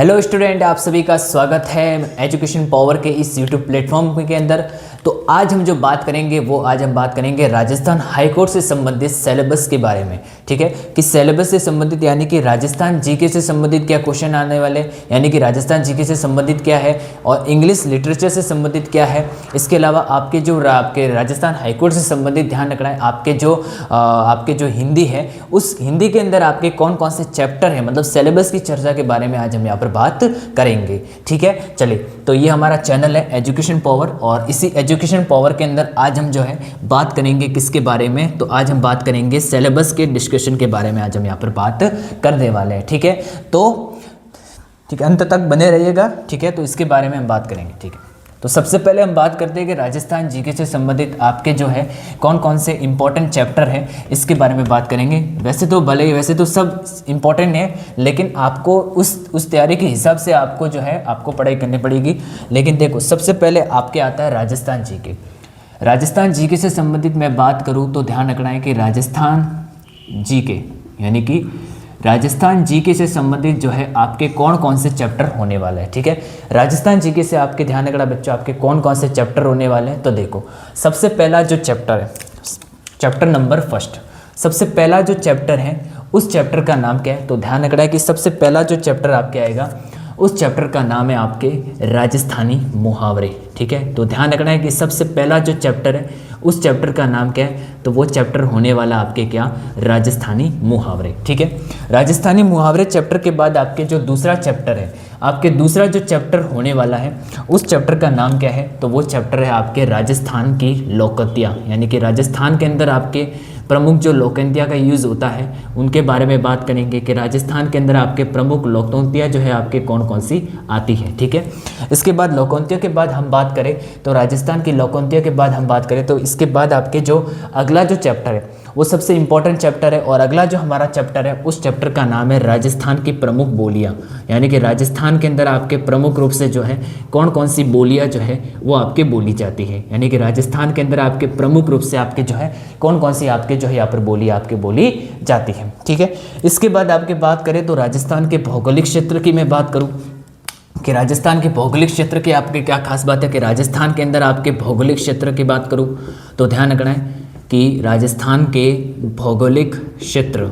Hello student, आप सभी का स्वागत है एजुकेशन पावर के इस यूट्यूब प्लेटफॉर्म के अंदर। तो आज हम जो बात करेंगे आज हम बात करेंगे राजस्थान हाई कोर्ट से संबंधित सिलेबस के बारे में। ठीक है कि सिलेबस से संबंधित यानी कि राजस्थान जीके से संबंधित क्या क्वेश्चन आने वाले, यानी कि राजस्थान जीके से संबंधित क्या है और इंग्लिश लिटरेचर से संबंधित क्या है। इसके अलावा आपके राजस्थान हाई कोर्ट से संबंधित ध्यान रखना है आपके जो हिंदी है उस हिंदी के अंदर आपके कौन कौन से चैप्टर हैं, मतलब सिलेबस की चर्चा के बारे में आज हम यहाँ पर बात करेंगे। ठीक है, चलिए तो ये हमारा चैनल है एजुकेशन पावर और इसी एजुकेशन पावर के अंदर आज हम जो है बात करेंगे किसके बारे में, तो आज हम बात करेंगे सिलेबस के डिस्कशन के बारे में। आज हम यहाँ पर बात करने वाले हैं। ठीक है, तो ठीक है, अंत तक बने रहिएगा। ठीक है, तो इसके बारे में हम बात करेंगे। ठीक है, तो सबसे पहले हम बात करते हैं कि राजस्थान जीके से संबंधित आपके जो है कौन कौन से इंपॉर्टेंट चैप्टर हैं, इसके बारे में बात करेंगे। वैसे तो सब इंपॉर्टेंट है, लेकिन आपको उस तैयारी के हिसाब से आपको जो है आपको पढ़ाई करनी पड़ेगी। लेकिन देखो, सबसे पहले आपके आता है राजस्थान जीके। राजस्थान जीके से संबंधित मैं बात करूँ तो ध्यान रखना है कि राजस्थान जीके यानी कि राजस्थान जीके से संबंधित जो है आपके कौन कौन से चैप्टर होने वाले हैं। ठीक है, राजस्थान जीके से आपके ध्यान रखना बच्चों, आपके कौन कौन से चैप्टर होने वाले हैं। तो देखो, सबसे पहला जो चैप्टर है, चैप्टर नंबर फर्स्ट, सबसे पहला जो चैप्टर है उस चैप्टर का नाम क्या है। तो ध्यान रखना है कि सबसे पहला जो चैप्टर आपके आएगा उस चैप्टर का नाम है आपके राजस्थानी मुहावरे। ठीक है, तो ध्यान रखना है कि सबसे पहला जो चैप्टर है उस चैप्टर का नाम क्या है, तो वो चैप्टर होने वाला आपके क्या, राजस्थानी मुहावरे। ठीक है, राजस्थानी मुहावरे चैप्टर के बाद आपके जो दूसरा चैप्टर है, आपके दूसरा जो चैप्टर होने वाला है उस चैप्टर का नाम क्या है, तो वो चैप्टर है आपके राजस्थान की लोकोक्तियाँ, यानी कि राजस्थान के अंदर आपके प्रमुख जो लोकोक्तियाँ का यूज़ होता है उनके बारे में बात करेंगे कि राजस्थान के अंदर आपके प्रमुख लोकोक्तियाँ जो है आपके कौन कौन सी आती है। ठीक है, इसके बाद लोकोक्तियों के बाद हम बात करें तो राजस्थान की लोकोक्तियों के बाद हम बात करें तो इसके बाद आपके जो अगला जो चैप्टर है वो सबसे इंपॉर्टेंट चैप्टर है और अगला जो हमारा चैप्टर है उस चैप्टर का नाम है राजस्थान की प्रमुख बोलियाँ, यानी कि राजस्थान के अंदर आपके प्रमुख रूप से जो है कौन कौन सी बोलियाँ जो है वो आपके बोली जाती है, यानी कि राजस्थान के अंदर आपके प्रमुख रूप से आपके जो है कौन कौन सी आपके जो है यहाँ पर बोली आपके बोली जाती है। ठीक है, इसके बाद आपके बात करें तो राजस्थान के भौगोलिक क्षेत्र की मैं बात करूँ कि राजस्थान के भौगोलिक क्षेत्र की आपके क्या खास बात है कि राजस्थान के अंदर आपके भौगोलिक क्षेत्र की बात करूँ तो ध्यान रखना है कि राजस्थान के भौगोलिक क्षेत्र,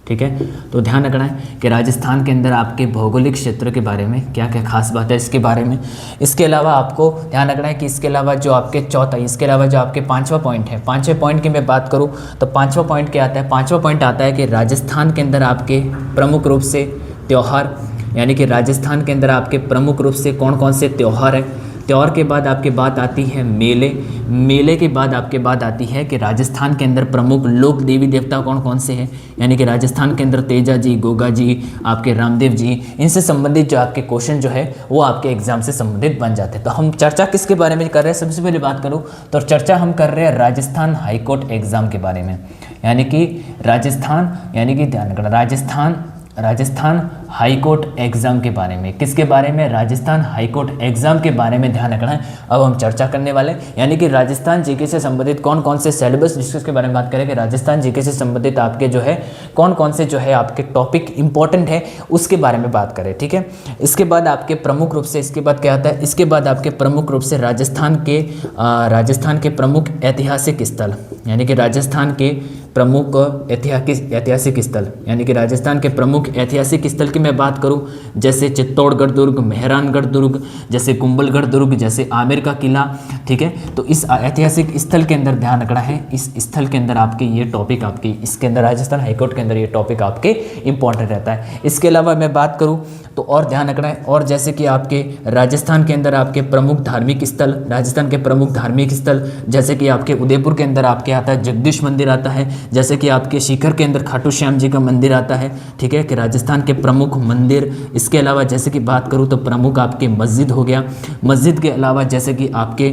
ठीक है, तो ध्यान रखना है कि राजस्थान के अंदर आपके भौगोलिक क्षेत्र के बारे में क्या क्या खास बात है इसके बारे में। इसके अलावा आपको ध्यान रखना है कि इसके अलावा जो आपके इसके अलावा जो आपके पाँचवा पॉइंट है, पाँचवें पॉइंट की मैं बात करूँ तो पाँचवा पॉइंट क्या आता है, पाँचवा पॉइंट आता है कि राजस्थान के अंदर आपके प्रमुख रूप से त्यौहार, यानी कि राजस्थान के अंदर आपके प्रमुख रूप से कौन कौन से त्यौहार हैं। त्यौहार के बाद आपके बात आती है मेले के बाद आपके बात आती है कि राजस्थान के अंदर प्रमुख लोक देवी देवता कौन कौन से हैं, यानी कि राजस्थान के अंदर तेजा जी, गोगा जी, आपके रामदेव जी, इनसे संबंधित जो आपके क्वेश्चन जो है वो आपके एग्जाम से संबंधित बन जाते हैं। तो हम चर्चा किसके बारे में कर रहे हैं, सबसे पहले बात करूँ तो चर्चा हम कर रहे हैं राजस्थान हाईकोर्ट एग्जाम के बारे में, यानी कि राजस्थान, यानी कि ध्यान रखना राजस्थान हाई कोर्ट एग्ज़ाम के बारे में, किसके बारे में, राजस्थान हाई कोर्ट एग्ज़ाम के बारे में ध्यान रखना है। अब हम चर्चा करने वाले हैं, यानी कि राजस्थान जीके से संबंधित कौन कौन से सिलेबस डिस्कस के बारे में बात करें कि राजस्थान जीके से संबंधित आपके जो है कौन कौन से जो है आपके टॉपिक इंपॉर्टेंट है उसके बारे में बात करें। ठीक है, इसके बाद आपके प्रमुख रूप से, इसके बाद क्या आता है, इसके बाद आपके प्रमुख रूप से राजस्थान के प्रमुख ऐतिहासिक स्थल, यानी कि राजस्थान के प्रमुख ऐतिहासिक स्थल, यानी कि राजस्थान के प्रमुख ऐतिहासिक स्थल की मैं बात करूं जैसे चित्तौड़गढ़ दुर्ग, मेहरानगढ़ दुर्ग, जैसे कुंभलगढ़ दुर्ग, जैसे आमेर का किला। ठीक है, तो इस ऐतिहासिक स्थल के अंदर ध्यान रखना है, इस स्थल के अंदर आपके ये टॉपिक आपके इसके अंदर राजस्थान हाईकोर्ट के अंदर ये टॉपिक आपके इंपॉर्टेंट रहता है। इसके अलावा मैं बात करूँ तो और ध्यान रखना है, और जैसे कि आपके राजस्थान के अंदर आपके प्रमुख धार्मिक स्थल, राजस्थान के प्रमुख धार्मिक स्थल जैसे कि आपके उदयपुर के अंदर आपके आता है जगदीश मंदिर आता है, जैसे कि आपके सीकर के अंदर खाटू श्याम जी का मंदिर आता है। ठीक है, कि राजस्थान के प्रमुख मंदिर। इसके अलावा जैसे कि बात करूँ तो प्रमुख आपके मस्जिद हो गया, मस्जिद के अलावा जैसे कि आपके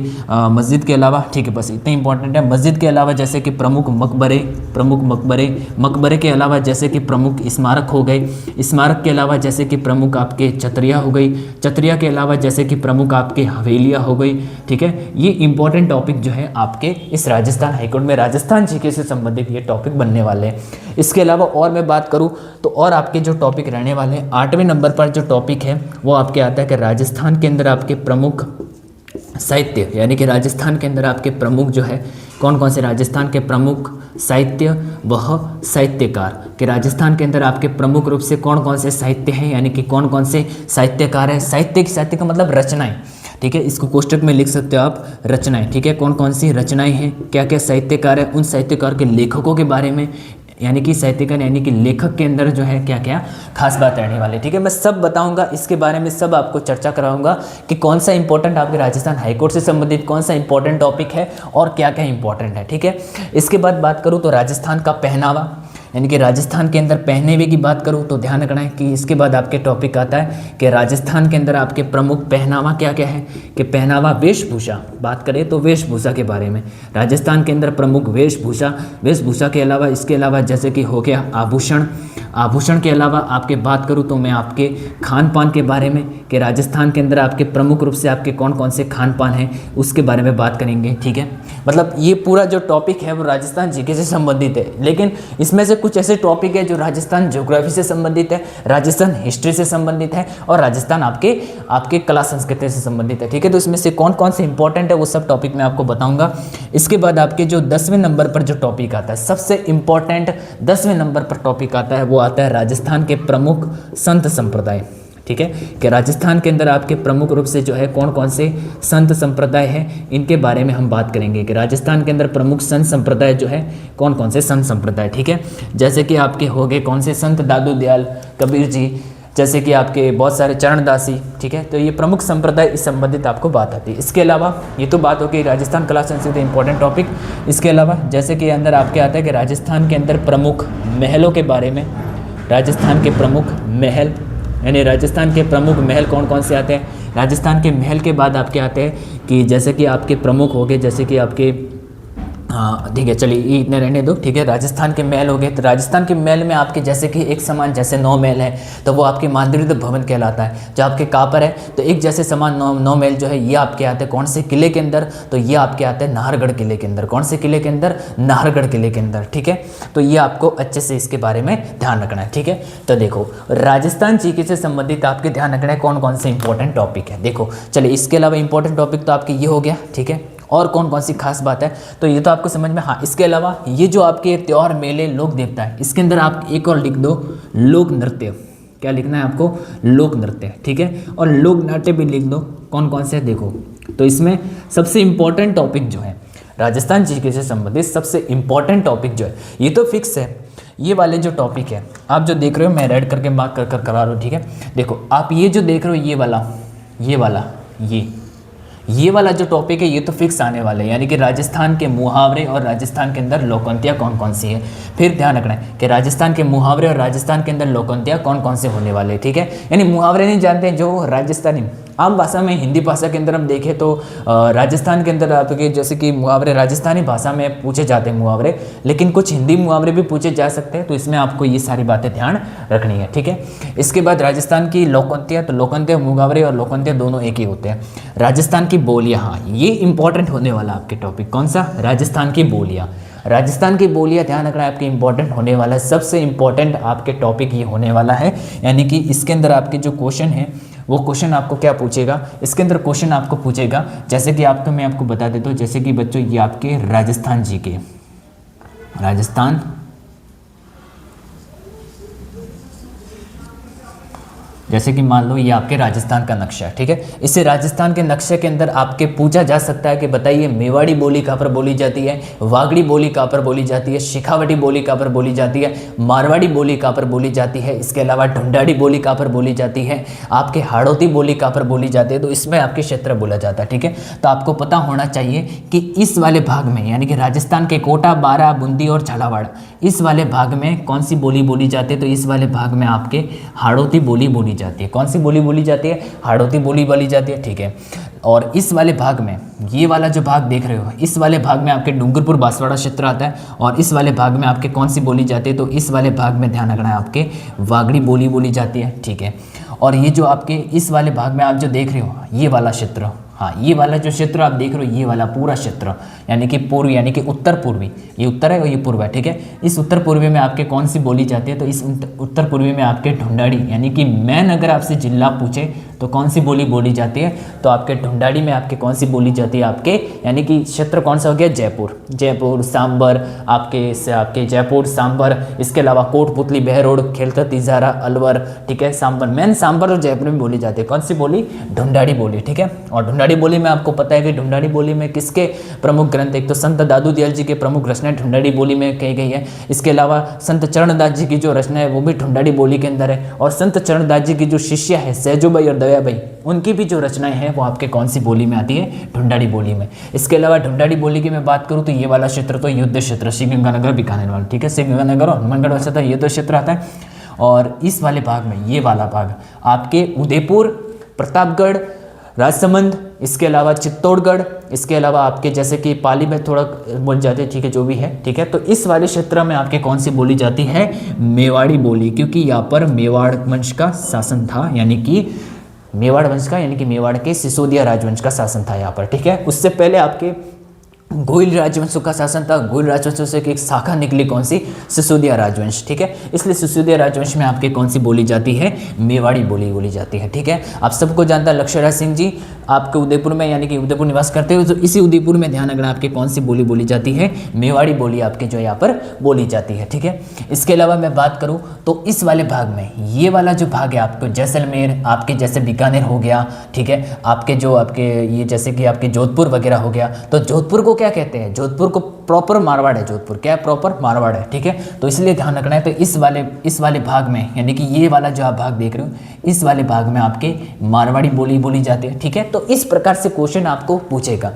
मस्जिद के अलावा, ठीक है बस इतने इंपॉर्टेंट है, मस्जिद के अलावा जैसे कि प्रमुख मकबरे के अलावा जैसे कि प्रमुख स्मारक हो गए, स्मारक के अलावा जैसे कि प्रमुख आपके चतरिया हो गई, चतरिया के अलावा जैसे कि प्रमुख आपके हवेलियाँ हो गई। ठीक है, ये इंपॉर्टेंट टॉपिक जो है आपके इस राजस्थान हाईकोर्ट में राजस्थान जीके से संबंधित ये टॉपिक बनने वाले हैं। इसके अलावा और मैं बात करूँ तो और आपके जो टॉपिक रहने वाले हैं, 8वें नंबर पर जो टॉपिक है वो आपके आता है कि राजस्थान के अंदर आपके प्रमुख साहित्य, यानी कि राजस्थान के अंदर आपके प्रमुख जो है कौन कौन से राजस्थान के प्रमुख साहित्य वह साहित्यकार, कि राजस्थान के अंदर आपके प्रमुख रूप से कौन कौन से साहित्य हैं, यानी कि कौन कौन से साहित्यकार हैं। साहित्य का मतलब रचनाएं, ठीक है, इसको कोष्टक में लिख सकते हो आप, रचनाएं, ठीक है, कौन कौन सी रचनाएं हैं, क्या क्या साहित्यकार है, उन साहित्यकार के लेखकों के बारे में, यानी कि साहित्यकार यानी कि लेखक के अंदर जो है क्या क्या खास बात रहने वाली, ठीक है। मैं सब बताऊंगा इसके बारे में, सब आपको चर्चा कराऊंगा कि कौन सा इंपॉर्टेंट आपके राजस्थान हाईकोर्ट से संबंधित कौन सा इंपॉर्टेंट टॉपिक है और क्या क्या इंपॉर्टेंट है, ठीक है। इसके बाद बात करूँ तो राजस्थान का पहनावा, यानी कि राजस्थान के अंदर पहनावे की बात करूँ तो ध्यान रखना है कि इसके बाद आपके टॉपिक आता है कि राजस्थान के अंदर आपके प्रमुख पहनावा क्या क्या है, कि पहनावा वेशभूषा, बात करें तो वेशभूषा के बारे में, राजस्थान के अंदर प्रमुख वेशभूषा के अलावा, इसके अलावा जैसे कि हो गया आभूषण के अलावा आपके बात करूँ तो मैं आपके खान पान के बारे में, कि राजस्थान के अंदर आपके प्रमुख रूप से आपके कौन कौन से खान पान हैं उसके बारे में बात करेंगे, ठीक है। मतलब ये पूरा जो टॉपिक है वो राजस्थान जीके से संबंधित है, लेकिन इसमें से कुछ ऐसे टॉपिक है जो राजस्थान ज्योग्राफी से संबंधित है, राजस्थान हिस्ट्री से संबंधित है और राजस्थान आपके कला संस्कृति से संबंधित है, ठीक है। तो इसमें से कौन कौन से इंपॉर्टेंट है वो सब टॉपिक मैं आपको बताऊंगा। इसके बाद आपके जो 10वें नंबर पर जो टॉपिक आता है, सबसे इंपॉर्टेंट 10वें नंबर पर टॉपिक आता है वो आता है राजस्थान के प्रमुख संत संप्रदाय, ठीक है, कि राजस्थान के अंदर आपके प्रमुख रूप से जो है कौन कौन से संत संप्रदाय हैं इनके बारे में हम बात करेंगे, कि राजस्थान के अंदर प्रमुख संत संप्रदाय जो है कौन कौन से संत संप्रदाय, ठीक है। जैसे कि आपके हो गए कौन से संत दादू दयाल कबीर जी, जैसे कि आपके बहुत सारे चरणदासी, ठीक है। तो ये प्रमुख संप्रदाय इस संबंधित आपको बात आती है। इसके अलावा ये तो बात हो गई राजस्थान कला संस्कृति इंपॉर्टेंट टॉपिक। इसके अलावा जैसे कि अंदर आपके आता है कि राजस्थान के अंदर प्रमुख महलों के बारे में, राजस्थान के प्रमुख महल, यानी राजस्थान के प्रमुख महल कौन कौन से आते हैं। राजस्थान के महल के बाद आपके आते हैं कि जैसे कि आपके प्रमुख हो गए, जैसे कि आपके, हाँ ठीक है, चलिए ये इतने रहने दो, ठीक है। राजस्थान के महल हो गए, तो राजस्थान के महल में आपके जैसे कि एक समान जैसे 9 महल है तो वो आपके मांदृत भवन कहलाता है। जो आपके कहाँ पर है तो एक जैसे समान 9 महल जो है ये आपके आते हैं कौन से किले के अंदर, तो ये आपके आते हैं नाहरगढ़ किले के अंदर। कौन से किले के अंदर, नाहरगढ़ किले के अंदर, ठीक है। तो ये आपको अच्छे से इसके बारे में ध्यान रखना है, ठीक है। तो देखो राजस्थान जीके से संबंधित आपके ध्यान रखना है कौन कौन से इंपॉर्टेंट टॉपिक है। देखो चलिए इसके अलावा इंपॉर्टेंट टॉपिक तो आपके ये हो गया, ठीक है। और कौन कौन सी खास बात है तो ये तो आपको समझ में, हाँ। इसके अलावा ये जो आपके त्योहार मेले लोक देवता है, इसके अंदर आप एक और लिख दो लोक नृत्य। क्या लिखना है आपको, लोक नृत्य, ठीक है। और लोक नाट्य भी लिख दो, कौन कौन से देखो। तो इसमें सबसे इंपॉर्टेंट टॉपिक जो है राजस्थान जीके से संबंधित सबसे इंपॉर्टेंट टॉपिक जो है ये तो फिक्स है, ये वाले जो टॉपिक है आप जो देख रहे हो मैं रेड करके मार्क कर करा रहा हूँ, ठीक है। देखो आप ये जो देख रहे हो ये वाला जो टॉपिक है ये तो फिक्स आने वाले हैं, यानी कि राजस्थान के मुहावरे और राजस्थान के अंदर लोकोक्तियाँ कौन कौन सी है। फिर ध्यान रखना है कि राजस्थान के मुहावरे और राजस्थान के अंदर लोकोक्तियाँ कौन कौन से होने वाले, ठीक है। यानी मुहावरे नहीं जानते हैं जो राजस्थानी आम भाषा में, हिंदी भाषा के अंदर हम देखें तो राजस्थान के अंदर आपके जैसे कि मुहावरे राजस्थानी भाषा में पूछे जाते हैं मुहावरे, लेकिन कुछ हिंदी मुहावरे भी पूछे जा सकते हैं। तो इसमें आपको ये सारी बातें ध्यान रखनी है, ठीक है। इसके बाद राजस्थान की लोकोक्तियाँ, तो लोकोक्तियाँ मुहावरे और लोकोक्तियाँ दोनों एक ही होते हैं। राजस्थान की बोलियाँ, हाँ ये इंपॉर्टेंट होने वाला आपके टॉपिक, कौन सा, राजस्थान की बोलियाँ। राजस्थान की बोलियाँ ध्यान रखना है आपके इंपॉर्टेंट होने वाला है, सबसे इंपॉर्टेंट आपके टॉपिक ये होने वाला है। यानी कि इसके अंदर आपके जो क्वेश्चन है वो क्वेश्चन आपको क्या पूछेगा, इसके अंदर क्वेश्चन आपको पूछेगा जैसे कि मैं आपको बता देता हूँ, जैसे कि बच्चों ये आपके राजस्थान जीके, राजस्थान जैसे कि मान लो ये आपके राजस्थान का नक्शा है, ठीक है। इसे राजस्थान के नक्शे के अंदर आपके पूछा जा सकता है कि बताइए मेवाड़ी बोली कहाँ पर बोली जाती है, वागड़ी बोली कहाँ पर बोली जाती है, शेखावटी बोली कहाँ पर बोली जाती है, मारवाड़ी बोली कहाँ पर बोली जाती है, इसके अलावा ढूंढाड़ी बोली कहाँ पर बोली जाती है, आपके हाड़ौती बोली कहाँ पर बोली जाती है। तो इसमें आपके क्षेत्र बोला जाता है, ठीक है। तो आपको पता होना चाहिए कि इस वाले भाग में यानी कि राजस्थान के कोटा, बारा, बूंदी और झालावाड़, इस वाले भाग में कौन सी बोली बोली जाती है, तो इस वाले भाग में आपके हाड़ौती बोली बोली जाती है। कौन सी बोली बोली जाती है, हाड़ौती बोली बोली जाती है, ठीक है। और इस वाले भाग में, ये वाला जो भाग देख रहे हो, इस वाले भाग में आपके डूंगरपुर बांसवाड़ा क्षेत्र आता है। और इस वाले भाग में आपके कौन सी बोली जाती है, तो इस वाले भाग में ध्यान रखना है आपके वागड़ी बोली बोली जाती है, ठीक है। और ये जो आपके इस वाले भाग में आप जो देख रहे हो ये वाला क्षेत्र, हाँ, ये वाला जो क्षेत्र आप देख रहे हो, ये वाला पूरा क्षेत्र यानी कि पूर्व यानी कि उत्तर पूर्वी, ये उत्तर है और ये पूर्व है, ठीक है। इस उत्तर पूर्वी में आपके कौन सी बोली जाती है, तो इस उत्तर पूर्वी में आपके ढूंढाड़ी यानी कि मेन अगर आपसे जिला पूछे तो कौन सी बोली बोली जाती है, तो आपके ढूंढाड़ी में आपके कौन सी बोली जाती है, आपके यानी कि क्षेत्र कौन सा हो गया, जयपुर सांबर, आपके जयपुर सांबर, इसके अलावा कोटपुतली, बहरोड, खेलकत, इजारा, अलवर, ठीक है। सांबर मेन सांबर और जयपुर में बोली जाती है कौन सी बोली, ढूंढाड़ी बोली, ठीक है। और ढूंढाड़ी बोली में आपको पता है कि ढूंढाड़ी बोली में किसके प्रमुख ग्रंथ, एक तो संत दादू दयाल जी के प्रमुख रचनाएं ढूंढाड़ी बोली में कही गई है। इसके अलावा संत चरणदास जी की जो रचना है वो भी ढूंढाड़ी बोली के अंदर है। और संत चरणदास जी की जो शिष्य है सहजोबाई और दयाबाई, उनकी भी जो रचनाएं हैं वो आपके कौन सी बोली में आती है, ढूंढाड़ी बोली में। इसके अलावा ढूंढाड़ी बोली की मैं बात करूँ तो ये वाला क्षेत्र तो युद्ध क्षेत्र, श्रीगंगानगर, बीकानेर वाला, ठीक है। श्रीगंगानगर और हनुमानगढ़ वैसे तो युद्ध क्षेत्र आता है। और इस वाले भाग में, ये वाला भाग आपके उदयपुर, प्रतापगढ़, राजसमंद, इसके अलावा चित्तौड़गढ़, इसके अलावा आपके जैसे कि पाली में थोड़ा बोल जाते हैं, ठीक है, जो भी है, ठीक है। तो इस वाले क्षेत्र में आपके कौन सी बोली जाती है, मेवाड़ी बोली, क्योंकि यहाँ पर मेवाड़ वंश का शासन था, यानी कि मेवाड़ वंश का यानी कि मेवाड़ के सिसोदिया राजवंश का शासन था यहाँ पर, ठीक है। उससे पहले आपके गोइल राजवंशों का शासन था। गोइल राजवंशों से एक शाखा निकली कौन सी, सिसोदिया राजवंश, ठीक है। इसलिए सिसोदिया राजवंश में आपके कौन सी बोली जाती है, मेवाड़ी बोली बोली जाती है, ठीक है। आप सबको जानता है लक्ष्य राज सिंह जी आपके उदयपुर में यानी कि उदयपुर निवास करते हो, तो इसी उदयपुर में ध्यान रखना आपके कौन सी बोली बोली जाती है, मेवाड़ी बोली आपके जो यहाँ पर बोली जाती है, ठीक है। इसके अलावा मैं बात करूँ तो इस वाले भाग में, ये वाला जो भाग है आपको जैसलमेर, आपके जैसे बीकानेर हो गया, ठीक है, आपके जो आपके ये जैसे कि आपके जोधपुर वगैरह हो गया, तो जोधपुर को क्या कहते हैं, जोधपुर को प्रॉपर मारवाड़ है, जोधपुर क्या है, प्रॉपर मारवाड़ है, ठीक है। तो इसलिए ध्यान रखना है। तो इस वाले भाग में यानी कि ये वाला जो आप भाग देख रहे हो, इस वाले भाग में आपके मारवाड़ी बोली बोली जाती है, ठीक है। तो इस प्रकार से क्वेश्चन आपको पूछेगा।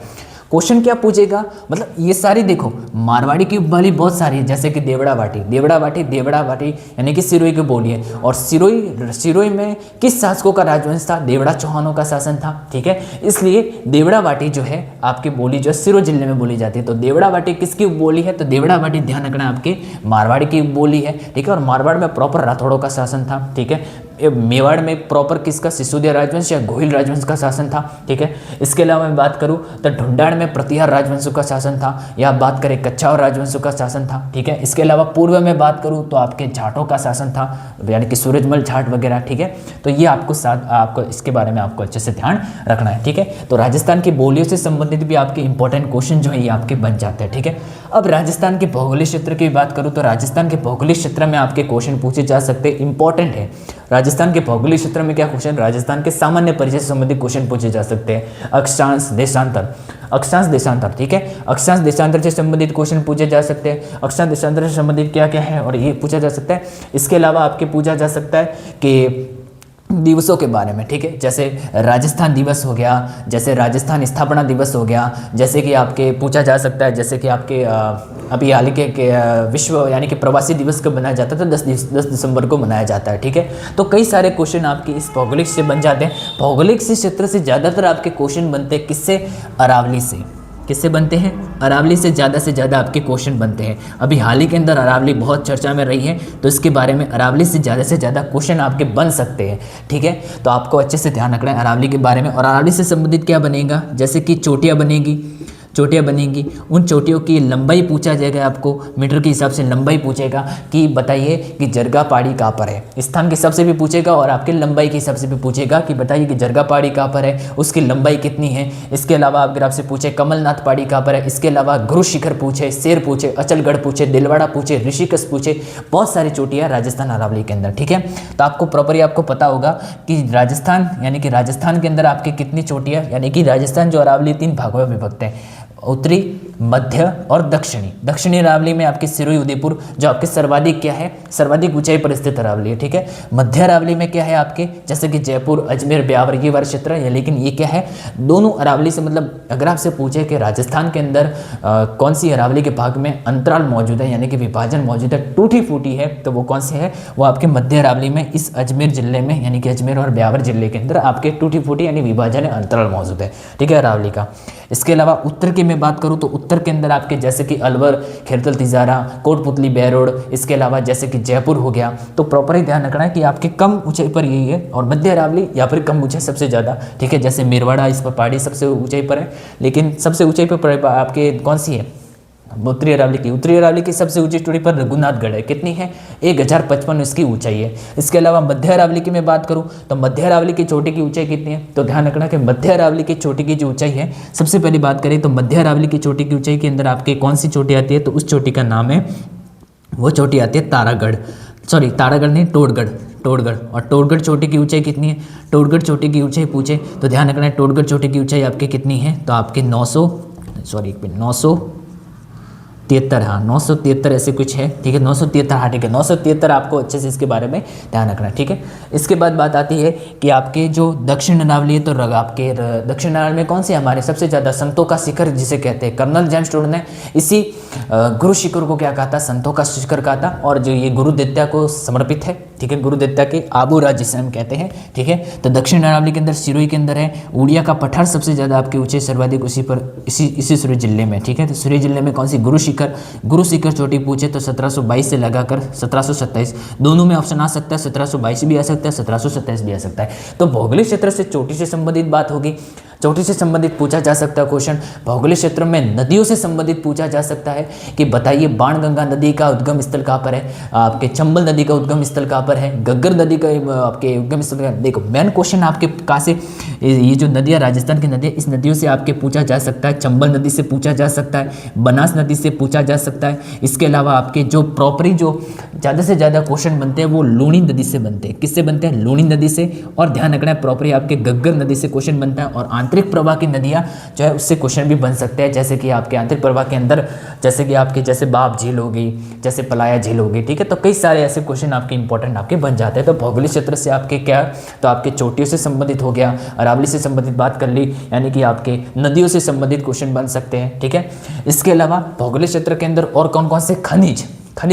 क्वेश्चन क्या पूछेगा, मतलब ये सारी देखो मारवाड़ी की बोली बहुत सारी है, जैसे कि देवड़ा बाटी यानी कि सिरोही की बोली है। और सिरोही में किस शासकों का राजवंश था, देवड़ा चौहानों का शासन था, ठीक है। इसलिए देवड़ा बाटी जो है आपकी बोली जो सिरोही जिले में बोली जाती है। तो देवड़ा बाटी किसकी बोली है, तो देवड़ा बाटी ध्यान रखना आपके मारवाड़ी की बोली है, ठीक है। और मारवाड़ में प्रॉपर राठौड़ों का शासन था, ठीक है। मेवाड़ में प्रॉपर किसका, सिसोदिया राजवंश या गोहिल राजवंश का शासन था, ठीक है। इसके अलावा मैं बात करूं तो ढूंढाड़ में प्रतिहार राजवंशों का शासन था, या बात करें कच्छावर राजवंशों का शासन था, ठीक है। इसके अलावा पूर्व में बात करूं तो आपके जाटों का शासन था, यानी कि सूरजमल जाट वगैरह, ठीक है। तो ये आपको इसके बारे में आपको अच्छे से ध्यान रखना है, ठीक है। तो राजस्थान की बोलियों से संबंधित भी आपके इंपॉर्टेंट क्वेश्चन जो है ये आपके बन जाते हैं, ठीक है। अब राजस्थान के भौगोलिक क्षेत्र की बात करूँ तो राजस्थान के भौगोलिक क्षेत्र में आपके क्वेश्चन पूछे जा सकते हैं, इंपॉर्टेंट है। राजस्थान के भौगोलिक क्षेत्र में क्या क्वेश्चन, राजस्थान के सामान्य परिचय से संबंधित क्वेश्चन पूछे जा सकते हैं। अक्षांश देशांतर, ठीक है। अक्षांश देशांतर से संबंधित क्वेश्चन पूछे जा सकते हैं। अक्षांश देशांतर से संबंधित क्या क्या है और ये पूछा जा सकता है। इसके अलावा आपके पूछा जा सकता है कि दिवसों के बारे में, ठीक है, जैसे राजस्थान दिवस हो गया, जैसे राजस्थान स्थापना दिवस हो गया, जैसे कि आपके पूछा जा सकता है, जैसे कि आपके अभी हाल के विश्व यानी कि प्रवासी दिवस कब मनाया जाता है, तो 10 दिसंबर को मनाया जाता है, ठीक है। तो कई सारे क्वेश्चन आपके इस भौगोलिक से बन जाते हैं। भौगोलिक से क्षेत्र से ज़्यादातर आपके क्वेश्चन बनते हैं किससे, अरावली से। किससे बनते हैं, अरावली से ज़्यादा आपके क्वेश्चन बनते हैं। अभी हाल ही के अंदर अरावली बहुत चर्चा में रही है, तो इसके बारे में अरावली से ज़्यादा क्वेश्चन आपके बन सकते हैं, ठीक है। तो आपको अच्छे से ध्यान रखना है अरावली के बारे में। और अरावली से संबंधित क्या बनेगा, जैसे कि चोटियाँ बनेंगी, उन चोटियों की लंबाई पूछा जाएगा, आपको मीटर के हिसाब से लंबाई पूछेगा कि बताइए कि जरगा पहाड़ी कहाँ पर है, स्थान के हिसाब से भी पूछेगा और आपके लंबाई के हिसाब से भी पूछेगा कि बताइए कि जरगा पहाड़ी कहाँ पर है, उसकी लंबाई कितनी है। इसके अलावा अगर आपसे पूछे कमलनाथ पहाड़ी कहाँ पर है, इसके अलावा गुरु शिखर पूछे, शेर पूछे, अचलगढ़ पूछे, दिलवाड़ा पूछे, ऋषिकेश पूछे, बहुत सारी चोटियाँ राजस्थान अरावली के अंदर, ठीक है। तो आपको प्रॉपरली आपको पता होगा कि राजस्थान यानी कि राजस्थान के अंदर आपके कितनी चोटियाँ, यानी कि राजस्थान जो अरावली 3 भागों में विभक्त है, उत्तरी, मध्य और दक्षिणी अरावली में आपके सिरोही उदयपुर जो आपके सर्वाधिक क्या है, सर्वाधिक ऊंचाई पर स्थित अरावली है, ठीक है। मध्य अरावली में क्या है आपके, जैसे कि जयपुर, अजमेर, ब्यावर ये वाला क्षेत्र है, लेकिन ये क्या है, दोनों अरावली से, मतलब अगर आपसे पूछे कि राजस्थान के अंदर कौन सी अरावली के भाग में अंतराल मौजूद है, यानी कि विभाजन मौजूद है, टूटी फूटी है, तो वो कौन से है, वो आपके मध्य अरावली में, इस अजमेर जिले में, यानी कि अजमेर और ब्यावर जिले के अंदर आपके टूटी फूटी यानी विभाजन अंतराल मौजूद है, ठीक है, अरावली का। इसके अलावा उत्तर की मैं बात करूँ तो उत्तर के अंदर आपके जैसे कि अलवर, खेरतल, तिजारा, कोटपुतली, बेरोड, इसके अलावा जैसे कि जयपुर हो गया। तो प्रॉपर ही ध्यान रखना है कि आपके कम ऊंचाई पर यही है, और मध्य अरावली या फिर कम ऊंचाई सबसे ज़्यादा, ठीक है। जैसे मेरवाड़ा, इस पर पहाड़ी सबसे ऊंचाई पर है, लेकिन सबसे ऊंचाई पर आपके कौन सी है, उत्तरी अरावली की सबसे ऊंची चोटी पर रघुनाथगढ़ है। कितनी है, 1055 इसकी ऊंचाई है। इसके अलावा मध्य अरावली की मैं बात करूं तो मध्य अरावली की चोटी की ऊंचाई कितनी है, तो ध्यान रखना कि मध्य अरावली की चोटी की जो ऊंचाई है, सबसे पहले बात करें तो मध्य अरावली की चोटी की ऊंचाई के अंदर आपके कौन सी चोटी आती है, तो उस चोटी का नाम है, वो चोटी आती है तारागढ़ नहीं, टोडगढ़। और टोडगढ़ चोटी की ऊंचाई कितनी है, टोडगढ़ चोटी की ऊंचाई पूछे तो ध्यान रखना है टोडगढ़ चोटी की ऊंचाई आपकी कितनी है, तो आपके 973, हाँ 973 ऐसे कुछ है, ठीक है। 973, हाँ ठीक है, 973 आपको अच्छे से इसके बारे में ध्यान रखना है, ठीक है। इसके बाद बात आती है कि आपके जो दक्षिण अरावली है, तो आपके दक्षिण अरावली में कौन से हमारे सबसे ज़्यादा संतों का शिखर जिसे कहते हैं, कर्नल जेम्स टोड ने इसी गुरु शिखर को क्या कहा था, संतों का शिखर कहा था। और जो ये गुरुदत्ता को समर्पित है, ठीक है, गुरुदत्ता के आबूराज जिसे हम कहते हैं, ठीक है। तो दक्षिण अरावली के अंदर सिरोही के अंदर है, उड़िया का पठार सबसे ज़्यादा आपके ऊंचे सर्वाधिक इसी सिरोही जिले में, ठीक है। तो सिरोही जिले में कौन सी गुरु शिखर चोटी पूछे तो 1722 से लगाकर 1727 दोनों में ऑप्शन आ सकता है, 1722 भी आ सकता है, 1727 भी आ सकता है। तो भौगोलिक क्षेत्र से चोटी से संबंधित बात होगी, चोटी से संबंधित पूछा जा सकता है क्वेश्चन। भौगोलिक क्षेत्र में नदियों से संबंधित पूछा जा सकता है कि बताइए बाणगंगा नदी का उद्गम स्थल कहाँ पर है, आपके चंबल नदी का उद्गम स्थल कहाँ पर है, गग्गर नदी का आपके उद्गम स्थल। देखो मेन क्वेश्चन आपके कहाँ से, ये जो नदियाँ राजस्थान की नदियाँ, इस नदियों से आपके पूछा जा सकता है। चंबल नदी से पूछा जा सकता है, बनास नदी से पूछा जा सकता है। इसके अलावा आपके जो प्रॉपरी जो ज़्यादा से ज़्यादा क्वेश्चन बनते हैं वो लूणी नदी से बनते हैं। किससे बनते हैं, लूणी नदी से। और ध्यान रखना है प्रॉपरी आपके गग्गर नदी से क्वेश्चन बनता है। और आंतरिक प्रवाह की नदियाँ जो है उससे क्वेश्चन भी बन सकते हैं, जैसे कि आपके आंतरिक प्रवाह के अंदर जैसे कि आपके जैसे बाप झील होगी, जैसे पलाया झील होगी, ठीक है। तो कई सारे ऐसे क्वेश्चन आपके इंपॉर्टेंट आपके बन जाते हैं। तो भौगोलिक क्षेत्र से आपके क्या, तो आपके चोटियों से संबंधित हो गया, अरावली से संबंधित बात कर ली, यानी कि आपके नदियों से संबंधित क्वेश्चन बन सकते हैं, ठीक है। इसके अलावा भौगोलिक क्षेत्र के अंदर और कौन कौन से खनिज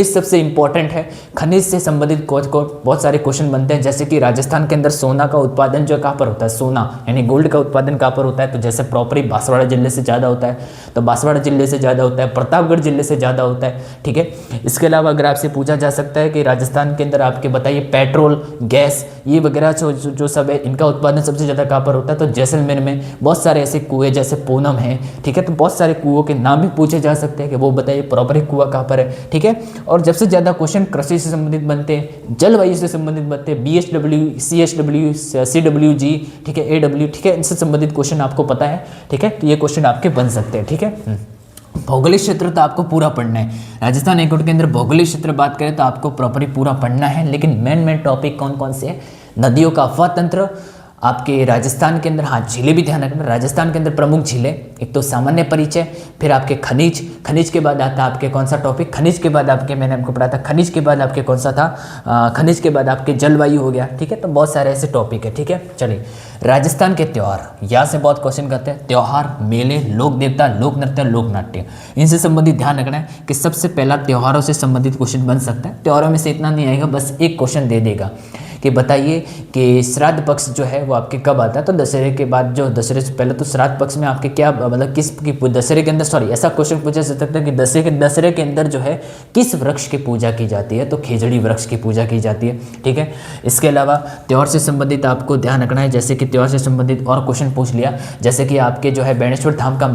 सबसे इंपॉर्टेंट है। खनिज से संबंधित बहुत सारे क्वेश्चन बनते हैं, जैसे कि राजस्थान के अंदर सोना का उत्पादन जो कहाँ पर होता है, सोना यानी गोल्ड का उत्पादन कहाँ पर होता है, तो जैसे प्रॉपरी बांसवाड़ा जिले से ज़्यादा होता है, तो बांसवाड़ा जिले से ज़्यादा होता है, प्रतापगढ़ जिले से ज़्यादा होता है, ठीक है। इसके अलावा अगर आपसे पूछा जा सकता है कि राजस्थान के अंदर आपके बताइए पेट्रोल, गैस, ये वगैरह जो सब है, इनका उत्पादन सबसे ज़्यादा कहाँ पर होता है, तो जैसलमेर में बहुत सारे ऐसे कुएँ जैसे पूनम है, ठीक है। तो बहुत सारे कुओं के नाम भी पूछे जा सकते हैं कि वो बताइए प्रॉपरी कुआं कहाँ पर है, ठीक है। और सबसे ज़्यादा क्वेश्चन कृषि से संबंधित बनते हैं, जलवायु से संबंधित बनते हैं, BHW, CHW, CWG, ठीक है, AW, ठीक है, इनसे संबंधित क्वेश्चन आपको पता है, ठीक है। तो ये क्वेश्चन आपके बन सकते हैं, ठीक है। भौगोलिक क्षेत्र तो आपको पूरा पढ़ना है। राजस्थान हाईकोर्ट के अंदर भौगोलिक क्षेत्र बात करें तो आपको प्रॉपरली पूरा पढ़ना है, लेकिन मेन टॉपिक कौन कौन से हैं, नदियों का अफवाह तंत्र आपके राजस्थान के अंदर, हाँ झीलें भी ध्यान रखना, राजस्थान के अंदर प्रमुख झीलें, एक तो सामान्य परिचय, फिर आपके खनिज के बाद आता है आपके कौन सा टॉपिक, खनिज के बाद आपके मैंने आपको पढ़ा था, खनिज के बाद आपके कौन सा था, खनिज के बाद आपके जलवायु हो गया, ठीक है। तो बहुत सारे ऐसे टॉपिक है, ठीक है। चलिए राजस्थान के त्यौहार, यहाँ से बहुत क्वेश्चन करते हैं, त्यौहार, मेले, लोक देवता, लोक नृत्य, लोक नाट्य, इनसे संबंधित ध्यान रखना है कि सबसे पहला त्योहारों से संबंधित क्वेश्चन बन सकता है। त्योहारों में से इतना नहीं आएगा, बस एक क्वेश्चन दे देगा कि बताइए कि श्राद्ध पक्ष जो है वो आपके कब आता है, तो दशहरे के बाद, जो दशहरे से पहले, तो श्राद्ध पक्ष में आपके क्या मतलब किस की दशहरे के अंदर, सॉरी ऐसा क्वेश्चन पूछा जा सकता है कि दशहरे के अंदर जो है किस वृक्ष की पूजा की जाती है, तो खेजड़ी वृक्ष की पूजा की जाती है, ठीक है। इसके अलावा त्यौहार से संबंधित आपको ध्यान रखना है, जैसे कि त्यौहार से संबंधित और क्वेश्चन पूछ लिया, जैसे कि आपके जो है बेणेश्वर धाम का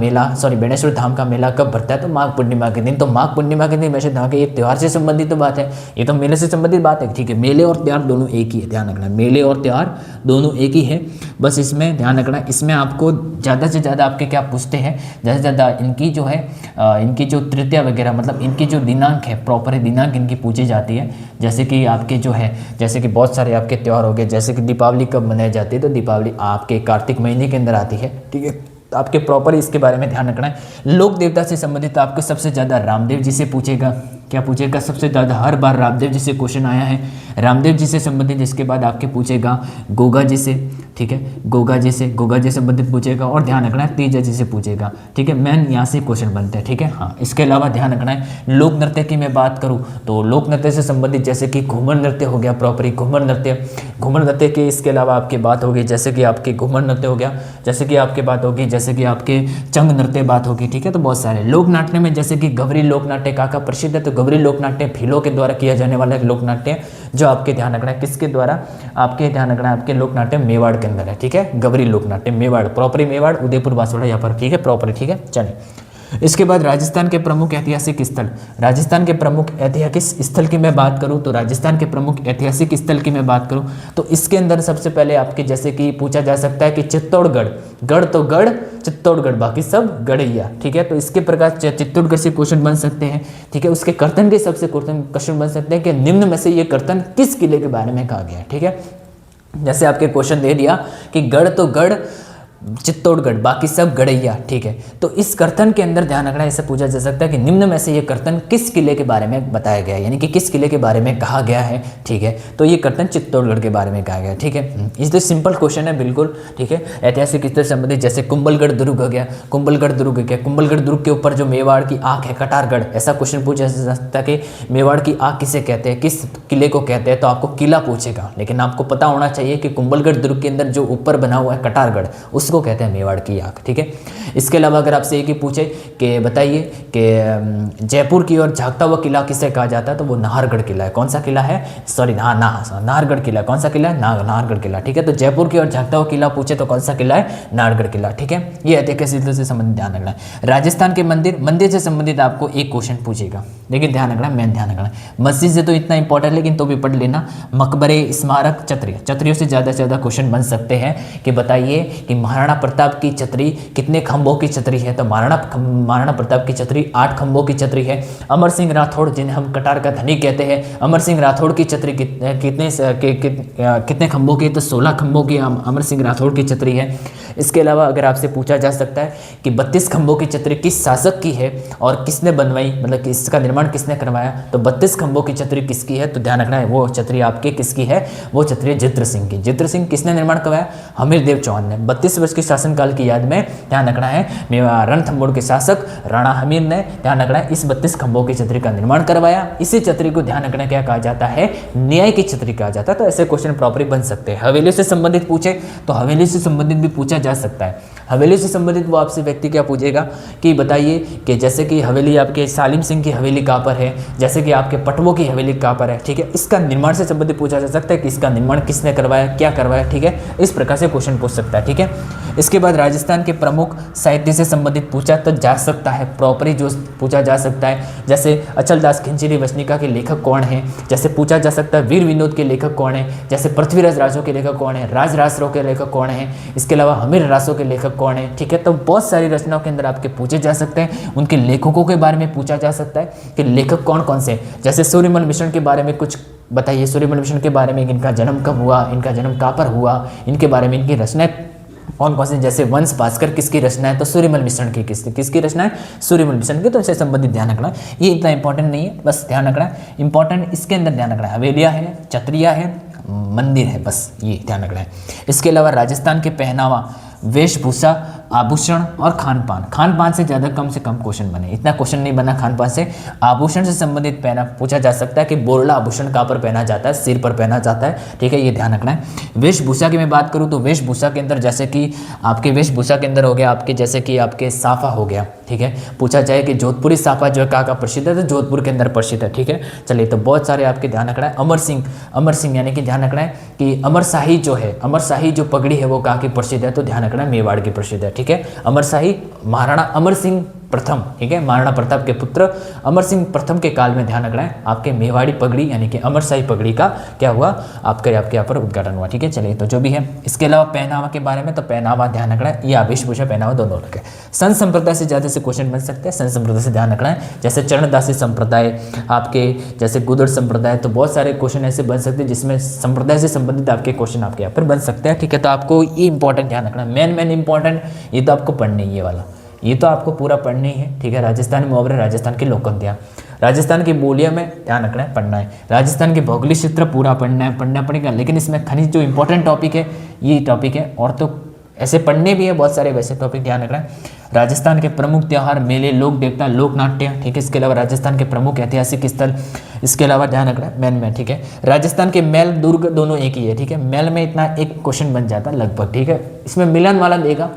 मेला कब भरता है, तो माघ पूर्णिमा के दिन। तो माघ पूर्णिमा के दिन वैसे ये त्यौहार से संबंधित तो बात है, ये तो मेले से संबंधित बात है, ठीक है। मेले और त्यौहार दोनों एक ही है, ध्यान रखना, मेले और त्यौहार दोनों एक ही है, बस इसमें ध्यान रखना। इसमें आपको ज़्यादा से ज़्यादा आपके क्या पूछते हैं, ज़्यादा से ज़्यादा इनकी जो है इनकी जो तृतीया वगैरह, मतलब इनकी जो दिनांक है, प्रॉपर दिनांक इनकी पूछी जाती है। जैसे कि आपके जो है, जैसे कि बहुत सारे आपके त्यौहार हो गए, जैसे कि दीपावली कब मनाई जाती है, तो दीपावली आपके कार्तिक महीने के अंदर आती है, ठीक है। तो आपके प्रॉपर इसके बारे में ध्यान रखना है। लोक देवता से संबंधित आपको सबसे ज़्यादा रामदेव जी से पूछेगा, क्या पूछेगा सबसे ज़्यादा, हर बार रामदेव जी से क्वेश्चन आया है, रामदेव जी से संबंधित। इसके बाद आपके पूछेगा गोगा जी से, ठीक है, गोगा जी से संबंधित पूछेगा, और ध्यान रखना है तीजा जी से पूछेगा, ठीक है। मेन यहाँ से क्वेश्चन बनते हैं, ठीक है। हाँ, इसके अलावा ध्यान रखना है लोक नृत्य की मैं बात करूँ तो लोक नृत्य से संबंधित जैसे कि घूमर नृत्य हो गया, प्रॉपरी घूमर नृत्य के इसके अलावा आपकी बात होगी जैसे कि आपके घूमर नृत्य हो गया, जैसे कि आपकी बात होगी जैसे कि आपके चंग नृत्य बात होगी, ठीक है। तो बहुत सारे लोक नाट्य में जैसे कि गवरी लोक नाट्य का प्रसिद्ध है, तो गवरी लोक नाट्य भीलों के द्वारा किया जाने वाला एक लोक नाट्य जो आपके ध्यान रखना है किसके द्वारा, आपके ध्यान रखना है आपके लोक नाट्य मेवाड़ के अंदर है, ठीक है। गवरी लोक नाट्य मेवाड़, प्रॉपरी मेवाड़, उदयपुर बांसवाड़ा यहाँ पर, ठीक है, प्रॉपरी, ठीक है। चलिए इसके बाद राजस्थान के प्रमुख ऐतिहासिक स्थल, राजस्थान के प्रमुख ऐतिहासिक स्थल की मैं बात करूं तो राजस्थान के प्रमुख ऐतिहासिक स्थल की मैं बात करूं तो इसके अंदर सबसे पहले आपके जैसे कि पूछा जा सकता है कि चित्तौड़गढ़, गढ़ तो गढ़, चित्तौड़गढ़ बाकी सब गढ़ैया, ठीक है। तो इसके प्रकार चित्तौड़गढ़ से क्वेश्चन बन सकते हैं, ठीक है। उसके कर्तन के सबसे क्वेश्चन बन सकते हैं कि निम्न में से ये कर्तन किस किले के बारे में कहा गया है, ठीक है। जैसे आपके क्वेश्चन दे दिया कि गढ़ तो गढ़, चित्तौड़गढ़ बाकी सब गढ़ैया, ठीक है। तो इस कर्तन के अंदर ध्यान रखना, ऐसे पूछा जा सकता है कि निम्न में से ये कर्तन किस किले के बारे में बताया गया है, यानी कि किस किले के बारे में कहा गया है, ठीक है। तो ये कर्तन चित्तौड़गढ़ के बारे में कहा गया है, ठीक है। इस सिंपल क्वेश्चन है बिल्कुल, ठीक है। ऐतिहासिक स्थल संबंधित जैसे कुंभलगढ़ दुर्ग हो गया, कुंभलगढ़ दुर्ग हो गया, कुंभलगढ़ दुर्ग के ऊपर जो मेवाड़ की आंख है कटारगढ़, ऐसा क्वेश्चन पूछा जा सकता है कि मेवाड़ की आंख किसे कहते हैं, किस किले को कहते हैं, तो आपको किला पूछेगा, लेकिन आपको पता होना चाहिए कि कुंभलगढ़ दुर्ग के अंदर जो ऊपर बना हुआ है कटारगढ़, उसको कहते हैं मेवाड़ की आंख, ठीक है। इसके अलावा अगर आपसे एक ही पूछे कि बताइए कि जयपुर की ओर झांकता हुआ किला किसे कहा जाता है, तो वो नाहरगढ़ किला है। कौन सा किला है, सॉरी नाहरगढ़ किला, कौन सा किला है, नाहरगढ़ किला, ठीक है। तो जयपुर की ओर झांकता हुआ किला पूछे तो कौन सा किला है, नाहरगढ़ किला, ठीक है। ये ऐतिहासिक से संबंधित ध्यान रखना है। राजस्थान के मंदिर से संबंधित आपको एक क्वेश्चन पूछेगा, लेकिन ध्यान रखना, मेन ध्यान रखना, मस्जिद से तो इतना इंपॉर्टेंट, लेकिन तो भी पढ़ लेना। मकबरे, स्मारक, छतरियों से ज़्यादा क्वेश्चन बन सकते हैं कि बताइए कि महाराणा प्रताप की छतरी कितने खंभों की छतरी है, तो महाराणा प्रताप की छतरी 8 खंभों की छतरी है। अमर सिंह राठौड़ जिन्हें हम कटार का धनी कहते हैं, अमर सिंह राठौड़ की छतरी कितने खंभों की है, तो 16 खंभों की अमर सिंह राठौड़ की छतरी है। इसके अलावा अगर आपसे पूछा जा सकता है कि 32 खंभों की छतरी किस शासक की है और किसने बनवाई, मतलब कि इसका निर्माण किसने करवाया, तो 32 खंभों की छतरी किसकी है, तो ध्यान रखना है वो छतरी आपके किसकी है, वो छतरी जित्र सिंह की। जित्र सिंह किसने निर्माण करवाया, हमीरदेव चौहान ने। 32 वर्ष के शासनकाल की याद में ध्यान रखना है रणथंभौर के शासक राणा हमीर ने ध्यान रखना है इस 32 खंभों की छतरी का निर्माण करवाया। इसी छतरी को ध्यान रखना क्या कहा जाता है, न्याय की छतरी कहा जाता है। तो ऐसे क्वेश्चन प्रॉपर बन सकते हैं। हवेली से संबंधित पूछे तो हवेली से संबंधित भी पूछा जा सकता है। हवेली से संबंधित वो आपसे व्यक्ति क्या पूछेगा कि बताइए कि जैसे कि हवेली आपके सालिम सिंह की हवेली कहाँ पर है, जैसे कि आपके पटवों की हवेली कहाँ पर है, ठीक है। इसका निर्माण से संबंधित पूछा जा सकता है कि इसका निर्माण किसने करवाया, क्या करवाया, ठीक है। इस प्रकार से क्वेश्चन पूछ सकता है, ठीक है। इसके बाद राजस्थान के प्रमुख साहित्य से संबंधित पूछा तो जा सकता है, प्रॉपरी जो पूछा जा सकता है, जैसे अचलदास खिंचरी वचनिका के लेखक कौन है, जैसे पूछा जा सकता है वीर विनोद के लेखक कौन है, जैसे पृथ्वीराज राजो के लेखक कौन है, राज रासरो के लेखक कौन है, इसके अलावा हमीर रासो के लेखक कौन है, ठीक है। तो बहुत सारी रचनाओं के अंदर आपके पूछे जा सकते हैं, उनके लेखकों के बारे में पूछा जा सकता है कि लेखक कौन कौन से, जैसे सूर्यमल मिश्रण के बारे में कुछ बताइए, सूर्यमल मिश्रण के बारे में इनका जन्म कब हुआ, इनका जन्म कहाँ पर हुआ, इनके बारे में इनकी रचनाएं कौन कौन से, जैसे वंश भास्कर किसकी रचना है, तो सूर्यमल मिश्रण की किसकी रचना है, सूर्यमल मिश्रण की। तो इससे संबंधित ध्यान रखना, ये इतना इंपॉर्टेंट नहीं है, बस ध्यान रखना है। इंपॉर्टेंट इसके अंदर ध्यान रखना है, हवेलिया है, छतरिया है, मंदिर है, बस ये ध्यान रखना है। इसके अलावा राजस्थान के पहनावा, वेशभूषा, आभूषण और खान पान से ज़्यादा कम से कम क्वेश्चन बने, इतना क्वेश्चन नहीं बना खान पान से। आभूषण से संबंधित पहना पूछा जा सकता है कि बोरला आभूषण कहाँ पर पहना जाता है, सिर पर पहना जाता है, ठीक है, ये ध्यान रखना है। वेशभूषा की मैं बात करूँ तो वेशभूषा के अंदर जैसे कि आपके वेशभूषा के अंदर हो गया आपके जैसे कि आपके साफा हो गया, ठीक है। पूछा जाए कि जोधपुरी साफा जो है कहाँ का प्रसिद्ध है, तो जोधपुर के अंदर प्रसिद्ध है, ठीक है। चलिए, तो बहुत सारे आपके ध्यान रखना है। अमर सिंह यानी कि ध्यान रखना है कि अमर शाही जो है, अमर शाही जो पगड़ी है वो कहाँ की प्रसिद्ध है, तो ध्यान रखना है मेवाड़ की प्रसिद्ध है, ठीक है। अमर शाही महाराणा अमर सिंह प्रथम, ठीक है, महाराणा प्रताप के पुत्र अमर सिंह प्रथम के काल में ध्यान रखना है आपके मेवाड़ी पगड़ी यानी कि अमर शाही पगड़ी का क्या हुआ, आपके यहाँ पर उद्घाटन हुआ, ठीक है। चलिए, तो जो भी है। इसके अलावा पहनावा के बारे में, तो पहनावा ध्यान रखना है, या वेशभूषा पहनावा दोनों रखे। संत संप्रदाय से ज़्यादा से क्वेश्चन बन सकते हैं, संत संप्रदाय से ध्यान रखना है, जैसे चरणदासी संप्रदाय, आपके जैसे गुदड़ संप्रदाय, तो बहुत सारे क्वेश्चन ऐसे बन सकते हैं जिसमें संप्रदाय से संबंधित आपके क्वेश्चन आपके यहाँ पर बन सकते हैं, ठीक है। तो आपको ये इंपॉर्टेंट ध्यान रखना है, मेन इंपॉर्टेंट, ये तो आपको पढ़ने ही, ये वाला ये तो आपको पूरा पढ़ना ही है, ठीक है। राजस्थान मुहावरे, राजस्थान की लोककथाएं, राजस्थान की बोलियों में ध्यान रखना है, पढ़ना है। राजस्थान के भौगोलिक क्षेत्र पूरा पढ़ना पड़ेगा, लेकिन इसमें खनिज जो इंपॉर्टेंट टॉपिक है ये टॉपिक है, और तो ऐसे पढ़ने भी है बहुत सारे वैसे टॉपिक ध्यान रखना है। राजस्थान के प्रमुख त्यौहार, मेले, लोक देवता, लोक नाट्य, ठीक है। इसके अलावा राजस्थान के प्रमुख ऐतिहासिक स्थल, इसके अलावा ध्यान रखना है मैन में, ठीक है। राजस्थान के महल दुर्ग दोनों एक ही है, ठीक है। महल में इतना एक क्वेश्चन बन जाता है लगभग, ठीक है। इसमें मिलन वाला देगा,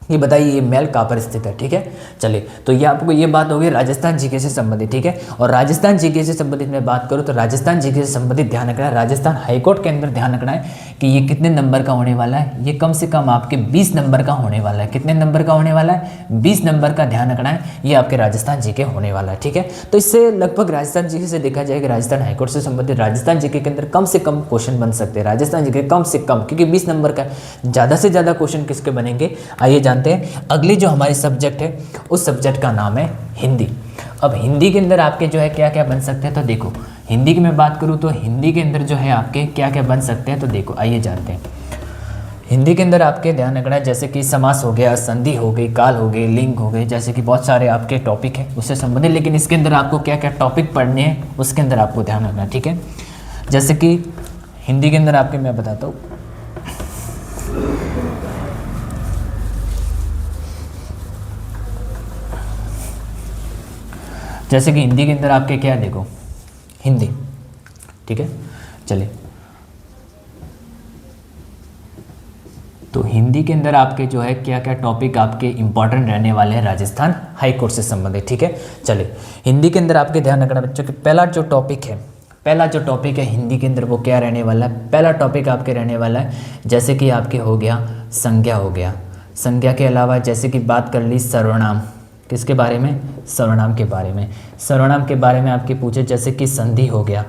ये बताइए ये महल कहाँ पर स्थित है, ठीक है। चलिए, तो ये आपको ये बात होगी राजस्थान जीके से संबंधित, ठीक है। और राजस्थान जीके से संबंधित मैं बात करूँ तो राजस्थान जीके से संबंधित ध्यान रखना है, राजस्थान हाईकोर्ट के अंदर ध्यान रखना है कि ये कितने नंबर का होने वाला है। ये कम से कम आपके 20 नंबर का होने वाला है। कितने नंबर का होने वाला है? 20 नंबर का ध्यान रखना है, ये आपके राजस्थान जीके होने वाला है, ठीक है। तो इससे लगभग राजस्थान जीके से देखा जाएगा, राजस्थान हाईकोर्ट से संबंधित राजस्थान जीके के अंदर कम से कम क्वेश्चन बन सकते हैं। राजस्थान जीके कम से कम, क्योंकि 20 नंबर का, ज़्यादा से ज़्यादा क्वेश्चन किसके बनेंगे आइए जानते हैं। अगली जो हमारी सब्जेक्ट है उस सब्जेक्ट का नाम है हिंदी। अब हिंदी के अंदर आपके जो है क्या क्या बन सकते हैं, तो देखो हिंदी की मैं बात करूँ तो हिंदी के अंदर जो है आपके क्या क्या बन सकते हैं, तो देखो आइए जानते हैं। हिंदी के अंदर आपके ध्यान रखना है जैसे कि समास हो गया, संधि हो गई, काल हो गई, लिंग हो गई, जैसे कि बहुत सारे आपके टॉपिक हैं उससे संबंधित, लेकिन इसके अंदर आपको क्या क्या टॉपिक पढ़ने हैं उसके अंदर आपको ध्यान रखना है, ठीक है। जैसे कि हिंदी के अंदर आपके मैं बताता हूँ, जैसे कि हिंदी के अंदर आपके क्या है, देखो हिंदी, ठीक है। चलिए, तो हिंदी के अंदर आपके जो है क्या क्या टॉपिक आपके इंपॉर्टेंट रहने वाले हैं राजस्थान हाई कोर्ट से संबंधित, ठीक है। चलिए, हिंदी के अंदर आपके ध्यान रखना बच्चों कि पहला जो टॉपिक है हिंदी के अंदर वो क्या रहने वाला है। पहला टॉपिक आपके रहने वाला है जैसे कि आपके हो गया संज्ञा, हो गया संज्ञा के अलावा जैसे कि बात कर ली सर्वनाम, किसके बारे में? सर्वनाम के बारे में। सर्वनाम के बारे में आपके पूछे जैसे कि संधि हो गया,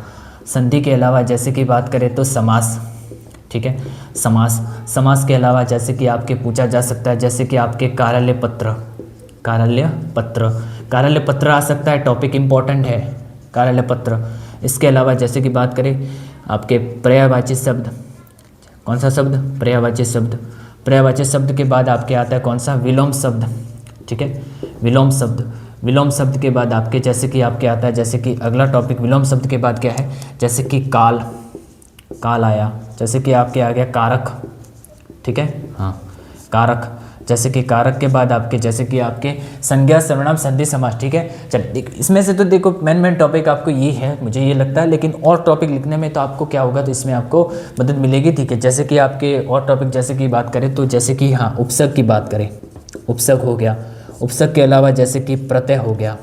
संधि के अलावा जैसे कि बात करें तो समास, ठीक है। समास के अलावा जैसे कि आपके पूछा जा सकता है जैसे कि आपके कार्यालय पत्र आ सकता है, टॉपिक इम्पॉर्टेंट है कार्यालय पत्र। इसके अलावा जैसे कि बात करें आपके पर्यायवाची शब्द, कौन सा शब्द? पर्यायवाची शब्द। पर्यायवाची शब्द के बाद आपके आता है कौन सा? विलोम शब्द, ठीक है। विलोम शब्द के बाद आपके जैसे कि आपके आता है जैसे कि अगला टॉपिक विलोम शब्द के बाद क्या है, जैसे कि काल आया, जैसे कि आपके आ गया कारक, ठीक है, हाँ कारक। जैसे कि कारक के बाद आपके जैसे कि आपके संज्ञा, सर्वनाम, संधि, समास, ठीक है। चलिए, इसमें से तो देखो मेन टॉपिक आपको ये है, मुझे ये लगता है, लेकिन और टॉपिक लिखने में तो आपको क्या होगा, तो इसमें आपको मदद मिलेगी, ठीक है। जैसे कि आपके और टॉपिक जैसे कि बात करें तो जैसे कि हाँ उपसर्ग की बात करें, उपसर्ग हो गया। उपसर्ग के अलावा जैसे कि प्रत्यय हो गया,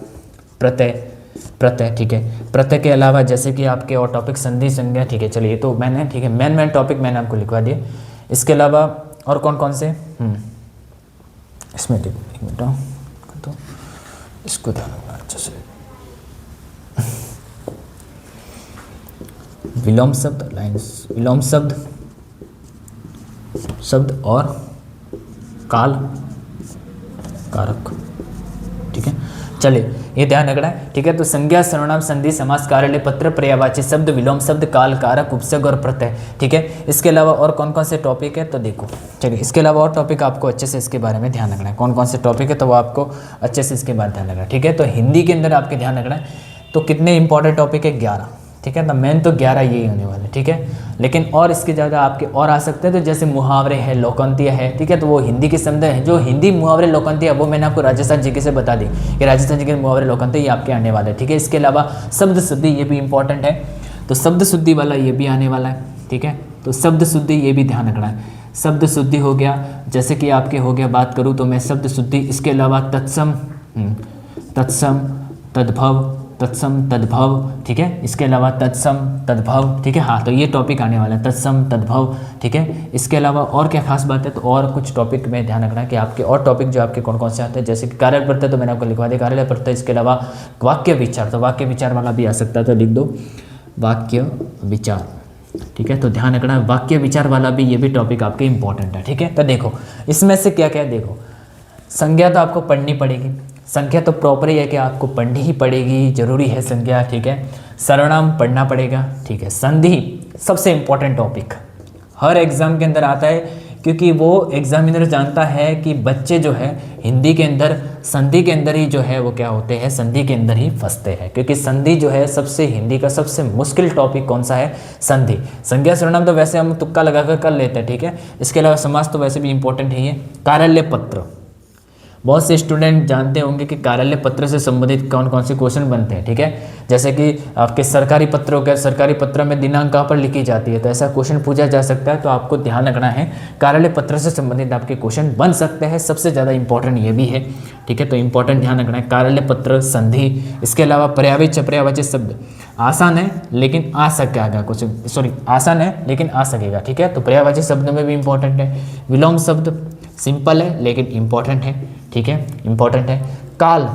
प्रत्यय, ठीक है। प्रत्यय के अलावा जैसे कि आपके और टॉपिक संधि, संज्ञा, ठीक है। चलिए, तो मैंने ठीक है मेन टॉपिक मैंने आपको लिखवा दिए। इसके अलावा और कौन से इसमें देखो एक मिनट, तो इसको ध्यान रखना अच्छे से। विलोम शब्द, लाइन्स, विलोम शब्द और कारक, ठीक है। चलिए, ये ध्यान रखना है, ठीक है। तो संज्ञा, सर्वनाम, संधि, समास, कार्यालय पत्र, पर्यायवाची शब्द, विलोम शब्द, काल, कारक, उपसर्ग और प्रत्यय, ठीक है। इसके अलावा और कौन से टॉपिक है, तो देखो चलिए, इसके अलावा और टॉपिक आपको अच्छे से इसके बारे में ध्यान रखना है। कौन से टॉपिक है तो वो आपको अच्छे से इसके बाद ध्यान रखना है, ठीक है। तो हिंदी के अंदर आपके ध्यान रखना है, तो कितने इंपॉर्टेंट टॉपिक है? 11, ठीक है। तो मेन तो 11 यही होने वाले, ठीक है। लेकिन और इसके ज़्यादा आपके और आ सकते हैं, तो जैसे मुहावरे है, लोकंतिया है, ठीक है। तो वो हिंदी के शब्द हैं, जो हिंदी मुहावरे लोकंतिया वो मैंने आपको राजस्थान जीके से बता दी कि राजस्थान जीके मुहावरे लोकंतिया ये आपके आने वाले हैं, ठीक है। इसके अलावा शब्द शुद्धि, ये भी इंपॉर्टेंट है, तो शब्द शुद्धि वाला ये भी आने वाला है, ठीक है। तो शब्द शुद्धि ये भी ध्यान रखना है। शब्द शुद्धि हो गया, जैसे कि आपके हो गया बात करूँ तो मैं शब्द शुद्धि, इसके अलावा तत्सम, तद्भव, ठीक है। इसके अलावा तत्सम, तद्भव, ठीक है। हाँ, तो ये टॉपिक आने वाला है, तत्सम, तद्भव, ठीक है। इसके अलावा और क्या खास बात है, तो और कुछ टॉपिक में ध्यान रखना है कि आपके और टॉपिक जो आपके कौन से आते हैं, जैसे कि कार्यालय प्रत्यय तो मैंने आपको लिखवा दिया, कार्यालय प्रत्यय। इसके अलावा वाक्य विचार, तो वाक्य विचार वाला भी आ सकता है, तो लिख दो वाक्य विचार, ठीक है। तो ध्यान रखना है वाक्य विचार वाला भी, ये भी टॉपिक आपके इंपॉर्टेंट है, ठीक है। तो देखो इसमें से क्या क्या, देखो संज्ञा तो आपको पढ़नी पड़ेगी, संख्या तो प्रॉपर ही है कि आपको पढ़नी ही पड़ेगी, जरूरी है संज्ञा, ठीक है। सर्वनाम पढ़ना पड़ेगा, ठीक है। संधि सबसे इंपॉर्टेंट टॉपिक, हर एग्जाम के अंदर आता है क्योंकि वो एग्जामिनर जानता है कि बच्चे जो है हिंदी के अंदर संधि के अंदर ही जो है वो क्या होते हैं, संधि के अंदर ही फंसते हैं। क्योंकि संधि जो है सबसे हिंदी का सबसे मुश्किल टॉपिक कौन सा है, संधि। संज्ञा सर्वनाम तो वैसे हम तुक्का लगाकर कर लेते हैं, ठीक है। इसके अलावा समास तो वैसे भी इंपॉर्टेंट ही है। कार्यालय पत्र, बहुत से स्टूडेंट जानते होंगे कि कार्यालय पत्र से संबंधित कौन कौन से क्वेश्चन बनते हैं, ठीक है। जैसे कि आपके सरकारी पत्र हो गया, सरकारी पत्र में दिनांक कहाँ पर लिखी जाती है, तो ऐसा क्वेश्चन पूछा जा सकता है। तो आपको ध्यान रखना है कार्यालय पत्र से संबंधित आपके क्वेश्चन बन सकते हैं, सबसे ज़्यादा इंपॉर्टेंट ये भी है, ठीक है। तो इंपॉर्टेंट ध्यान रखना है कार्यालय पत्र, संधि। इसके अलावा पर्यायवाची अपर्यायवाची शब्द आसान है लेकिन आ सकेगा कुछ, सॉरी आसान है लेकिन आ सकेगा, ठीक है। तो पर्यायवाची शब्द में भी इंपॉर्टेंट है। विलोम शब्द सिंपल है लेकिन इंपॉर्टेंट है, ठीक है, इंपॉर्टेंट है। काल,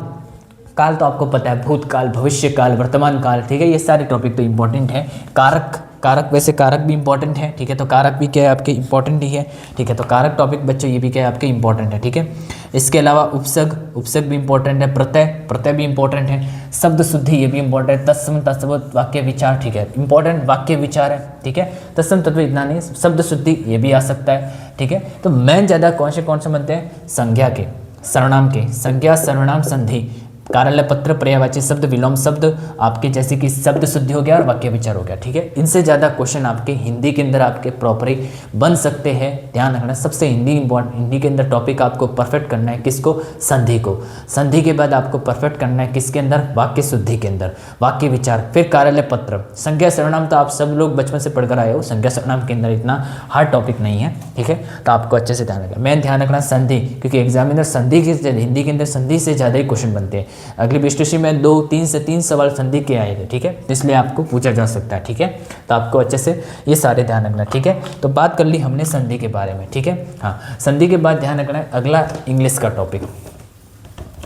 काल तो आपको पता है, भूतकाल, भविष्य काल, वर्तमान काल, ठीक है, ये सारे टॉपिक तो इंपॉर्टेंट है। कारक, कारक वैसे कारक भी इंपॉर्टेंट है, ठीक है। तो कारक भी क्या है आपके इंपॉर्टेंट ही है, ठीक है। तो कारक टॉपिक बच्चों ये भी क्या है आपके इंपॉर्टेंट है, ठीक है। इसके अलावा उपसर्ग, उपसर्ग भी इंपॉर्टेंट है। प्रत्यय, प्रत्यय भी इंपॉर्टेंट है। शब्द शुद्धि ये भी इंपॉर्टेंट है। तत्सम तत्सम वाक्य विचार, ठीक है, इंपॉर्टेंट वाक्य विचार है, ठीक है। तत्सम तत्व इतना नहीं, शब्द शुद्धि ये भी आ सकता है, ठीक है। तो मेन ज़्यादा कौन से बनते हैं, संज्ञा के, सर्वनाम के, संज्ञा सर्वनाम संधि, कार्यालय पत्र, पर्यायवाची शब्द, विलोम शब्द, आपके जैसे कि शब्द शुद्धि हो गया और वाक्य विचार हो गया, ठीक है। इनसे ज़्यादा क्वेश्चन आपके हिंदी के अंदर आपके प्रॉपर बन सकते हैं, ध्यान रखना। सबसे हिंदी के अंदर टॉपिक आपको परफेक्ट करना है किसको, संधि को। संधि के बाद आपको परफेक्ट करना है किसके अंदर, वाक्य शुद्धि के अंदर, वाक्य विचार। फिर कार्यालय पत्र, संज्ञा सर्वनाम तो आप सब लोग बचपन से पढ़कर आए हो, संज्ञा सर्वनाम के अंदर इतना हार्ड टॉपिक नहीं है, ठीक है। तो आपको अच्छे से ध्यान रखना, मैं ध्यान रखना संधि, क्योंकि एग्जामिनर संधि की हिंदी के अंदर संधि से ज़्यादा ही क्वेश्चन बनते हैं। अगली बीएसटीसी में 2 से 3 सवाल संधि के आए थे, ठीक है, इसलिए आपको पूछा जा सकता है, ठीक है। तो आपको अच्छे से ये सारे ध्यान रखना, ठीक है। तो बात कर ली हमने संधि के बारे में, ठीक है। हाँ, संधि के बाद ध्यान रखना है अगला इंग्लिश का टॉपिक।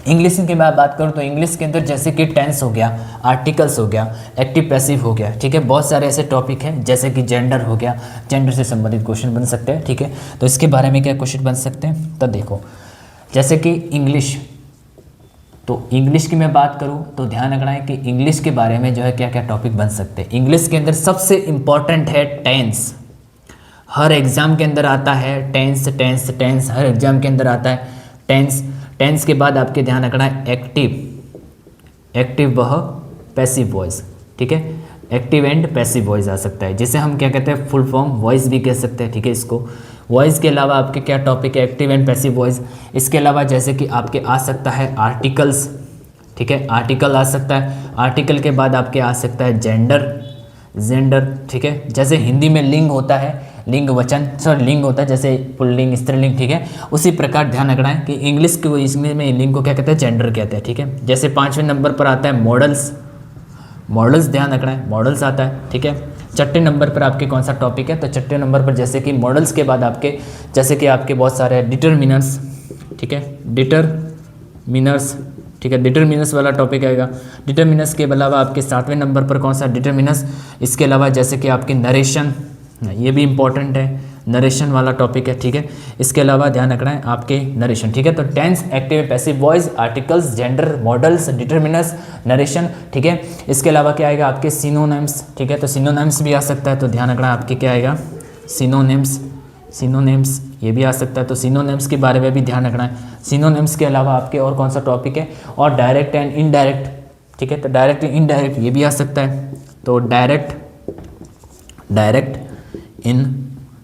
इंग्लिश की मैं बात करूँ तो इंग्लिश के अंदर जैसे कि टेंस हो गया, आर्टिकल्स हो गया, एक्टिव पैसिव हो गया, ठीक है। बहुत सारे ऐसे टॉपिक हैं जैसे कि जेंडर हो गया, जेंडर से संबंधित क्वेश्चन बन सकते हैं, ठीक है। तो इसके बारे में क्या क्वेश्चन बन सकते हैं, तो देखो जैसे कि इंग्लिश, तो इंग्लिश की मैं बात करूं तो ध्यान रखना है कि इंग्लिश के बारे में जो है क्या क्या टॉपिक बन सकते हैं। इंग्लिश के अंदर सबसे इम्पॉर्टेंट है टेंस, हर एग्जाम के अंदर आता है टेंस, टेंस, टेंस हर एग्जाम के अंदर आता है टेंस। टेंस के बाद आपके ध्यान रखना है एक्टिव, एक्टिव वह पैसिव वॉइस, ठीक है, एक्टिव एंड पैसिव वॉइस आ सकता है, जिसे हम क्या कहते हैं फुल फॉर्म वॉइस भी कह सकते हैं, ठीक है। इसको वॉइस के अलावा आपके क्या टॉपिक है, एक्टिव एंड पैसिव वॉइस। इसके अलावा जैसे कि आपके आ सकता है आर्टिकल्स, ठीक है, आर्टिकल आ सकता है। आर्टिकल के बाद आपके आ सकता है जेंडर, जेंडर, ठीक है। जैसे हिंदी में लिंग होता है, लिंग वचन, सॉरी लिंग होता है जैसे पुल्लिंग, स्त्रीलिंग, ठीक है, उसी प्रकार ध्यान रखना है कि इंग्लिश को इसमें लिंग को क्या कहते हैं, जेंडर कहते हैं, ठीक है। जैसे 5वें नंबर पर आता है मॉडल्स, मॉडल्स ध्यान रखना है, मॉडल्स आता है, ठीक है। 6ठे नंबर पर आपके कौन सा टॉपिक है, तो 6ठे नंबर पर जैसे कि मॉडल्स के बाद आपके जैसे कि आपके बहुत सारे डिटरमिनर्स, ठीक है, डिटरमिनर्स, ठीक है, डिटरमिनर्स वाला टॉपिक आएगा। डिटरमिनर्स के अलावा आपके 7वें नंबर पर कौन सा डिटरमिनर्स। इसके अलावा जैसे कि आपके नरेशन, ये भी इंपॉर्टेंट है, नरेशन वाला टॉपिक है, ठीक है। इसके अलावा ध्यान रखना है आपके नरेशन, ठीक है। तो tense, active passive voice, articles, gender, modals, determiners, narration, ठीक है। इसके अलावा क्या आएगा आपके सिनोनिम्स, ठीक है, तो सिनोनिम्स भी आ सकता है, तो ध्यान रखना है आपके क्या आएगा सिनोनिम्स, सिनोनिम्स ये भी आ सकता है, तो सिनोनिम्स के बारे में भी ध्यान रखना है। सिनोनिम्स के अलावा आपके और कौन सा टॉपिक है, और डायरेक्ट एंड इनडायरेक्ट, ठीक है, तो डायरेक्ट इनडायरेक्ट ये भी आ सकता है, तो डायरेक्ट, डायरेक्ट इन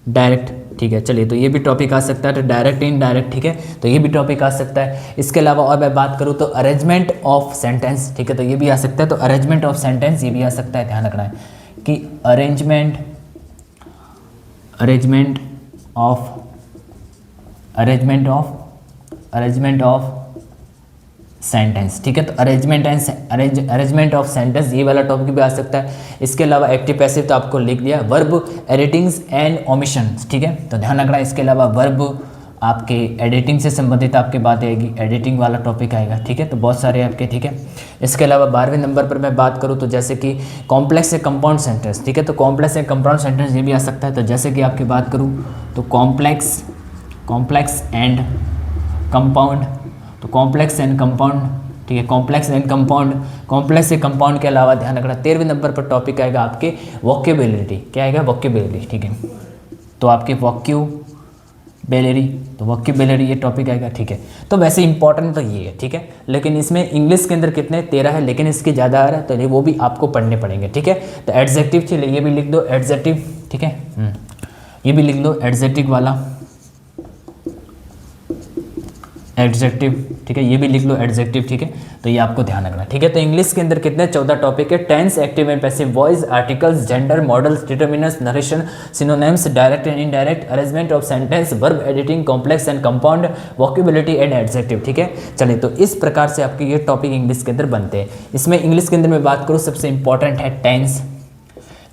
डायरेक्ट, ठीक है। चलिए, तो ये भी टॉपिक आ सकता है, तो डायरेक्ट इन डायरेक्ट, ठीक है, तो ये भी टॉपिक आ सकता है। इसके अलावा और मैं बात करूँ तो अरेंजमेंट ऑफ सेंटेंस, ठीक है, तो ये भी आ सकता है, तो अरेंजमेंट ऑफ सेंटेंस ये भी आ सकता है। ध्यान रखना है कि अरेंजमेंट ऑफ सेंटेंस, ठीक है, तो अरेंजमेंट ऑफ सेंटेंस ये वाला टॉपिक भी आ सकता है। इसके अलावा एक्टिव पैसिव तो आपको लिख दिया, वर्ब एडिटिंग्स एंड ओमिशंस, ठीक है, तो ध्यान रखना है। इसके अलावा वर्ब आपके एडिटिंग से संबंधित आपकी बात आएगी, एडिटिंग वाला टॉपिक आएगा, ठीक है, तो बहुत सारे आपके, ठीक है। इसके अलावा 12वें नंबर पर मैं बात करूँ तो जैसे कि कॉम्प्लेक्स ए कंपाउंड सेंटेंस, ठीक है, तो कॉम्प्लेक्स ए कंपाउंड सेंटेंस ये भी आ सकता है। तो जैसे कि आपकी बात करूँ तो कॉम्प्लेक्स एंड कंपाउंड, तो कॉम्प्लेक्स एंड कंपाउंड, ठीक है, कॉम्प्लेक्स एंड कंपाउंड, कॉम्प्लेक्स से कंपाउंड के अलावा ध्यान रखना 13वें नंबर पर टॉपिक आएगा आपके वोकेबुलरी, क्या आएगा वोकेबुलरी, ठीक है, तो आपके बेलरी, तो वोकेबुलरी ये टॉपिक आएगा, ठीक है। तो वैसे इंपॉर्टेंट तो ये है, ठीक है। लेकिन इसमें इंग्लिश के अंदर कितने 13 है, लेकिन इसके ज़्यादा आ रहा है, तो ये वो भी आपको पढ़ने पड़ेंगे, ठीक है। तो एडजेक्टिव चलिए ये भी लिख दो, एडजेक्टिव, ठीक है, ये भी लिख दो एडजेक्टिव वाला, एडजेक्टिव, ठीक है, ये भी लिख लो एडजेक्टिव, ठीक है। तो ये आपको ध्यान रखना, ठीक है। तो इंग्लिश के अंदर कितने 14 टॉपिक है, tense, active and passive voice, articles, gender, modals, determiners, narration, synonyms, direct and indirect, arrangement of sentence, verb editing, complex and compound, vocabulary and adjective, ठीक है। चलिए, तो इस प्रकार से आपके ये टॉपिक इंग्लिश के अंदर बनते हैं। इसमें इंग्लिश के अंदर मैं बात करूँ, सबसे इंपॉर्टेंट है टेंस,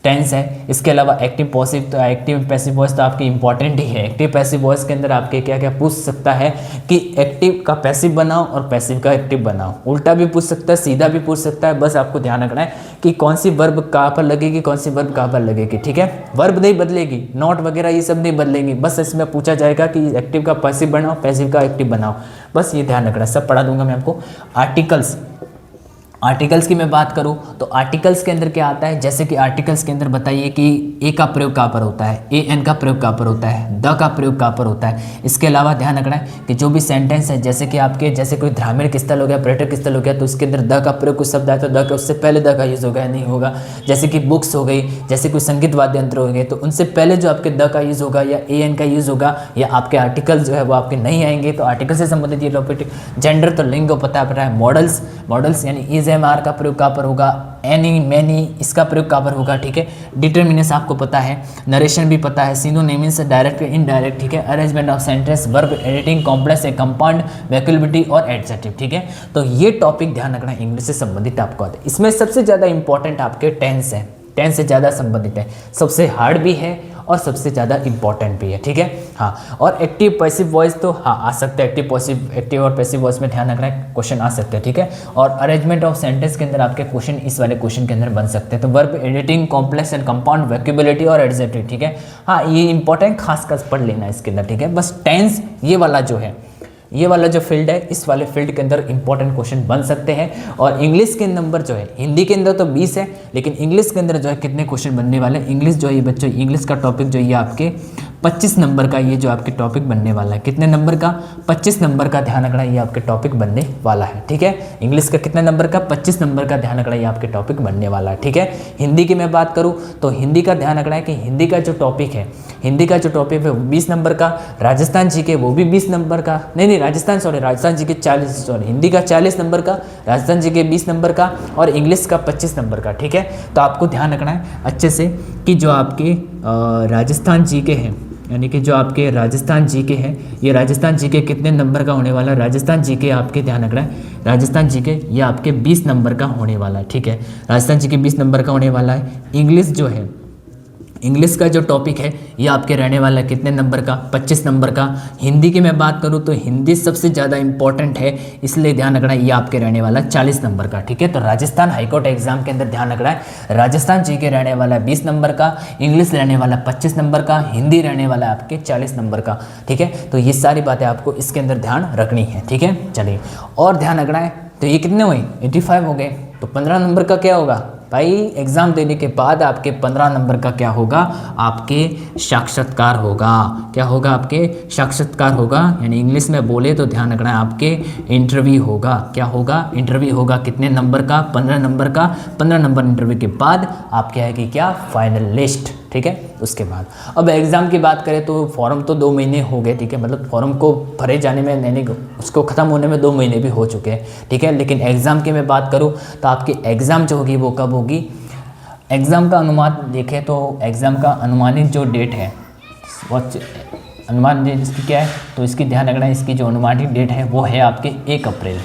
टेंस है। इसके अलावा एक्टिव पॉसिव, तो एक्टिव पैसिव वॉइस तो आपकी इंपॉर्टेंट ही है। एक्टिव पैसिव वॉइस के अंदर आपके क्या क्या पूछ सकता है कि एक्टिव का पैसिव बनाओ और पैसिव का एक्टिव बनाओ, उल्टा भी पूछ सकता है, सीधा भी पूछ सकता है। बस आपको ध्यान रखना है कि कौन सी वर्ब कहाँ पर लगेगी, कौन सी वर्ब कहाँ पर लगेगी, ठीक है। वर्ब नहीं बदलेगी, नॉट वगैरह ये सब नहीं बदलेंगी, बस इसमें पूछा जाएगा कि एक्टिव का पैसिव बनाओ, पैसिव का एक्टिव बनाओ, बस ये ध्यान रखना है। सब पढ़ा दूंगा मैं आपको। आर्टिकल्स, आर्टिकल्स की मैं बात करूं तो आर्टिकल्स के अंदर क्या आता है, जैसे कि आर्टिकल्स के अंदर बताइए कि ए का प्रयोग कहाँ पर होता है, ए एन का प्रयोग कहाँ पर होता है, द का प्रयोग कहाँ पर होता है। इसके अलावा ध्यान रखना है कि जो भी सेंटेंस है, जैसे कि आपके जैसे कोई धार्मिक स्थल हो गया, पर्यटक स्थल हो गया, तो उसके अंदर द का प्रयोग कुछ शब्द आए तो द का उससे पहले द का यूज़ होगा या नहीं होगा। जैसे कि बुक्स हो गई, जैसे कोई संगीत वाद्य यंत्र हो गए, तो उनसे पहले जो आपके द का यूज़ होगा या ए एन का यूज़ होगा, या आपके आर्टिकल जो है वो आपके नहीं आएंगे। तो आर्टिकल से संबंधित ये टॉपिक। जेंडर तो लिंग को पता है। मॉडल्स, मॉडल्स यानी इज एम आर का प्रयोग कहाँ पर होगा, एनी, मैनी, इसका प्रयोग कहाँ पर होगा, ठीक है। डिटर्मिनेंस आपको पता है, नरेशन भी पता है, सिनोनिम्स, डायरेक्ट इनडायरेक्ट, ठीक है। Arrangement of sentence, verb editing, complex A compound, vocabulary और एडजेक्टिव, ठीक है। तो ये टॉपिक ध्यान रखना इंग्लिश से संबंधित आपको आते हैं। इसमें सबसे ज़्यादा इंपॉर्टेंट आपके टेंस है, टेंस से ज़्यादा संबंधित है, सबसे हार्ड भी है और सबसे ज़्यादा इंपॉर्टेंट भी है, ठीक है। हाँ, और एक्टिव पैसिव वॉइस तो हाँ आ सकता है, एक्टिव और पैसिव वॉइस में ध्यान रखना है, क्वेश्चन आ सकते हैं, ठीक है। और अरेंजमेंट ऑफ सेंटेंस के अंदर आपके क्वेश्चन इस वाले क्वेश्चन के अंदर बन सकते हैं। तो verb editing, complex and compound, vocabulary और एडजेक्टिव, ठीक है। हाँ, ये इंपॉर्टेंट खास पढ़ लेना इसके अंदर, ठीक है। बस टेंस ये वाला जो है, ये वाला जो फील्ड है, इस वाले फील्ड के अंदर इंपॉर्टेंट क्वेश्चन बन सकते हैं। और इंग्लिश के नंबर जो है, हिंदी के अंदर तो 20 है, लेकिन इंग्लिश के अंदर जो है कितने क्वेश्चन बनने वाले हैं। इंग्लिश जो है बच्चों, इंग्लिश का टॉपिक जो ये आपके 25 नंबर का, ये जो आपके टॉपिक बनने वाला है, कितने नंबर का, 25 नंबर का ध्यान रखना, ये आपके टॉपिक बनने वाला है, ठीक है। इंग्लिश का कितने नंबर का, 25 नंबर का ध्यान रखना, ये आपके टॉपिक बनने वाला है, ठीक है। हिंदी की मैं बात करूँ तो हिंदी का ध्यान रखना है कि हिंदी का जो टॉपिक है, हिंदी का जो टॉपिक है वो 20 नंबर का, राजस्थान जी के वो भी 20 नंबर का, नहीं राजस्थान जी के 40, हिंदी का 40 नंबर का, राजस्थान जी के 20 नंबर का और इंग्लिश का 25 नंबर का, ठीक है। तो आपको ध्यान रखना है अच्छे से कि जो आपके राजस्थान जी के हैं, यानी कि जो आपके राजस्थान जी के हैं, ये राजस्थान जी के कितने नंबर का होने वाला है, राजस्थान जी के आपके ध्यान रखना है, राजस्थान जी के ये आपके 20 नंबर का होने वाला है, ठीक है। राजस्थान जी के 20 नंबर का होने वाला है। इंग्लिश जो है, इंग्लिश का जो टॉपिक है ये आपके रहने वाला है कितने नंबर का, 25 नंबर का। हिंदी की मैं बात करूँ तो हिंदी सबसे ज़्यादा इंपॉर्टेंट है, इसलिए ध्यान रखना है ये आपके रहने वाला 40 नंबर का, ठीक है। तो राजस्थान हाईकोर्ट एग्जाम के अंदर ध्यान रखना है, राजस्थान जी के रहने वाला 20 नंबर का, इंग्लिश रहने वाला 25 नंबर का, हिंदी रहने वाला आपके 40 नंबर का, ठीक है। तो ये सारी बातें आपको इसके अंदर ध्यान रखनी है, ठीक है। चलिए, और ध्यान रखना है, तो ये कितने हुए, 85 हो गए। तो 15 नंबर का क्या होगा भाई, एग्ज़ाम देने के बाद आपके 15 नंबर का क्या होगा, आपके साक्षात्कार होगा। क्या होगा, आपके साक्षात्कार होगा, यानी इंग्लिश में बोले तो ध्यान रखना है आपके इंटरव्यू होगा। क्या होगा, इंटरव्यू होगा, कितने नंबर का, 15 नंबर का। 15 नंबर इंटरव्यू के बाद आपके आएगी क्या, फाइनल लिस्ट, ठीक है। उसके बाद अब एग्ज़ाम की बात करें तो फॉर्म तो 2 महीने हो गए, ठीक है, मतलब फॉर्म को भरे जाने में, यानी उसको ख़त्म होने में 2 महीने भी हो चुके हैं, ठीक है। लेकिन एग्ज़ाम की मैं बात करूँ तो आपकी एग्ज़ाम जो होगी वो कब होगी, एग्ज़ाम का अनुमान देखें तो एग्ज़ाम का अनुमानित जो डेट है वो अनुमान डेट इसकी क्या है, तो इसकी ध्यान रखना है, इसकी जो अनुमानित डेट है वो है आपके 1 अप्रैल।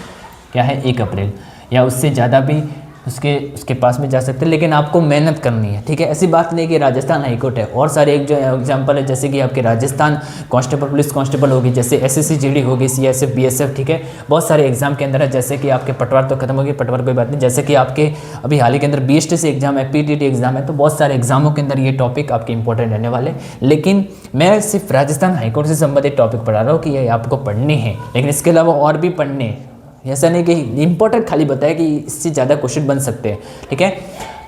क्या है, 1 अप्रैल, या उससे ज़्यादा भी उसके पास में जा सकते हैं, लेकिन आपको मेहनत करनी है, ठीक है। ऐसी बात नहीं कि राजस्थान हाईकोर्ट है, और सारे एक जो एग्जांपल है, जैसे कि आपके राजस्थान कांस्टेबल, पुलिस कांस्टेबल होगी, जैसे एसएससी जीडी होगी, सीएसएफ बीएसएफ, ठीक है। बहुत सारे एग्जाम के अंदर है, जैसे कि आपके पटवार तो खत्म होगी, पटवार कोई बात नहीं, जैसे कि आपके अभी हाल ही के अंदर बीएसटी एग्जाम है, पीटीटी एग्जाम है, तो बहुत सारे एग्जामों के अंदर ये टॉपिक आपके इंपॉर्टेंट रहने वाले। लेकिन मैं सिर्फ राजस्थान हाईकोर्ट से संबंधित टॉपिक पढ़ा रहा हूँ कि ये आपको पढ़ने हैं, लेकिन इसके अलावा और भी पढ़ने हैं, ऐसा नहीं कि इंपॉर्टेंट खाली बताया कि इससे ज़्यादा क्वेश्चन बन सकते हैं, ठीक है।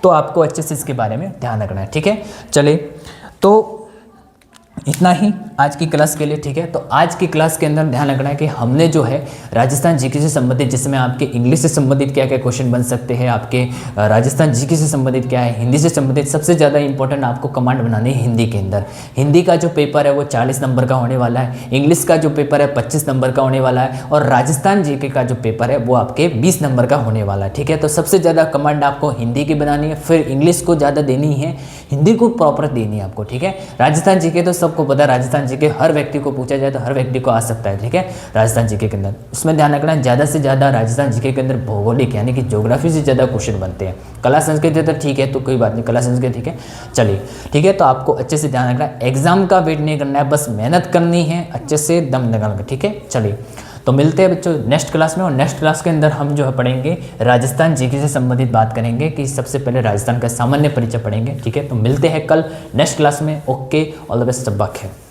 तो आपको अच्छे से इसके बारे में ध्यान रखना है, ठीक है। चले, तो इतना ही आज की क्लास के लिए, ठीक है। तो आज की क्लास के अंदर ध्यान रखना है कि हमने जो है राजस्थान जीके से संबंधित, जिसमें आपके इंग्लिश से संबंधित क्या क्या क्वेश्चन बन सकते हैं, आपके राजस्थान जीके से संबंधित क्या है, हिंदी से संबंधित सबसे ज़्यादा इंपॉर्टेंट आपको कमांड बनानी है हिंदी के अंदर। हिंदी का जो पेपर है वो 40 नंबर का होने वाला है, इंग्लिश का जो पेपर है 25 नंबर का होने वाला है, और राजस्थान जीके का जो पेपर है वो आपके 20 नंबर का होने वाला है, ठीक है। तो सबसे ज़्यादा कमांड आपको हिंदी की बनानी है, फिर इंग्लिश को ज़्यादा देनी है, हिंदी को प्रॉपर देनी है आपको, ठीक है। राजस्थान जीके तो सबको पता है, राजस्थान जीके हर व्यक्ति को पूछा जाए तो हर व्यक्ति को आ सकता है, ठीक है। राजस्थान जीके के अंदर उसमें ध्यान रखना है ज़्यादा से ज़्यादा राजस्थान जीके के अंदर भौगोलिक यानी कि ज्योग्राफी से ज़्यादा क्वेश्चन बनते हैं। कला संस्कृति तो ठीक है, तो कोई बात नहीं, कला संस्कृति ठीक है, चलिए ठीक है। तो आपको अच्छे से ध्यान रखना है, एग्जाम का वेट नहीं करना है, बस मेहनत करनी है अच्छे से दम लगा कर, ठीक है। चलिए तो मिलते हैं बच्चों नेक्स्ट क्लास में, और नेक्स्ट क्लास के अंदर हम जो है पढ़ेंगे राजस्थान जीके से संबंधित बात करेंगे कि सबसे पहले राजस्थान का सामान्य परिचय पढ़ेंगे, ठीक है। तो मिलते हैं कल नेक्स्ट क्लास में। ओके, ऑल द बेस्ट, सब है।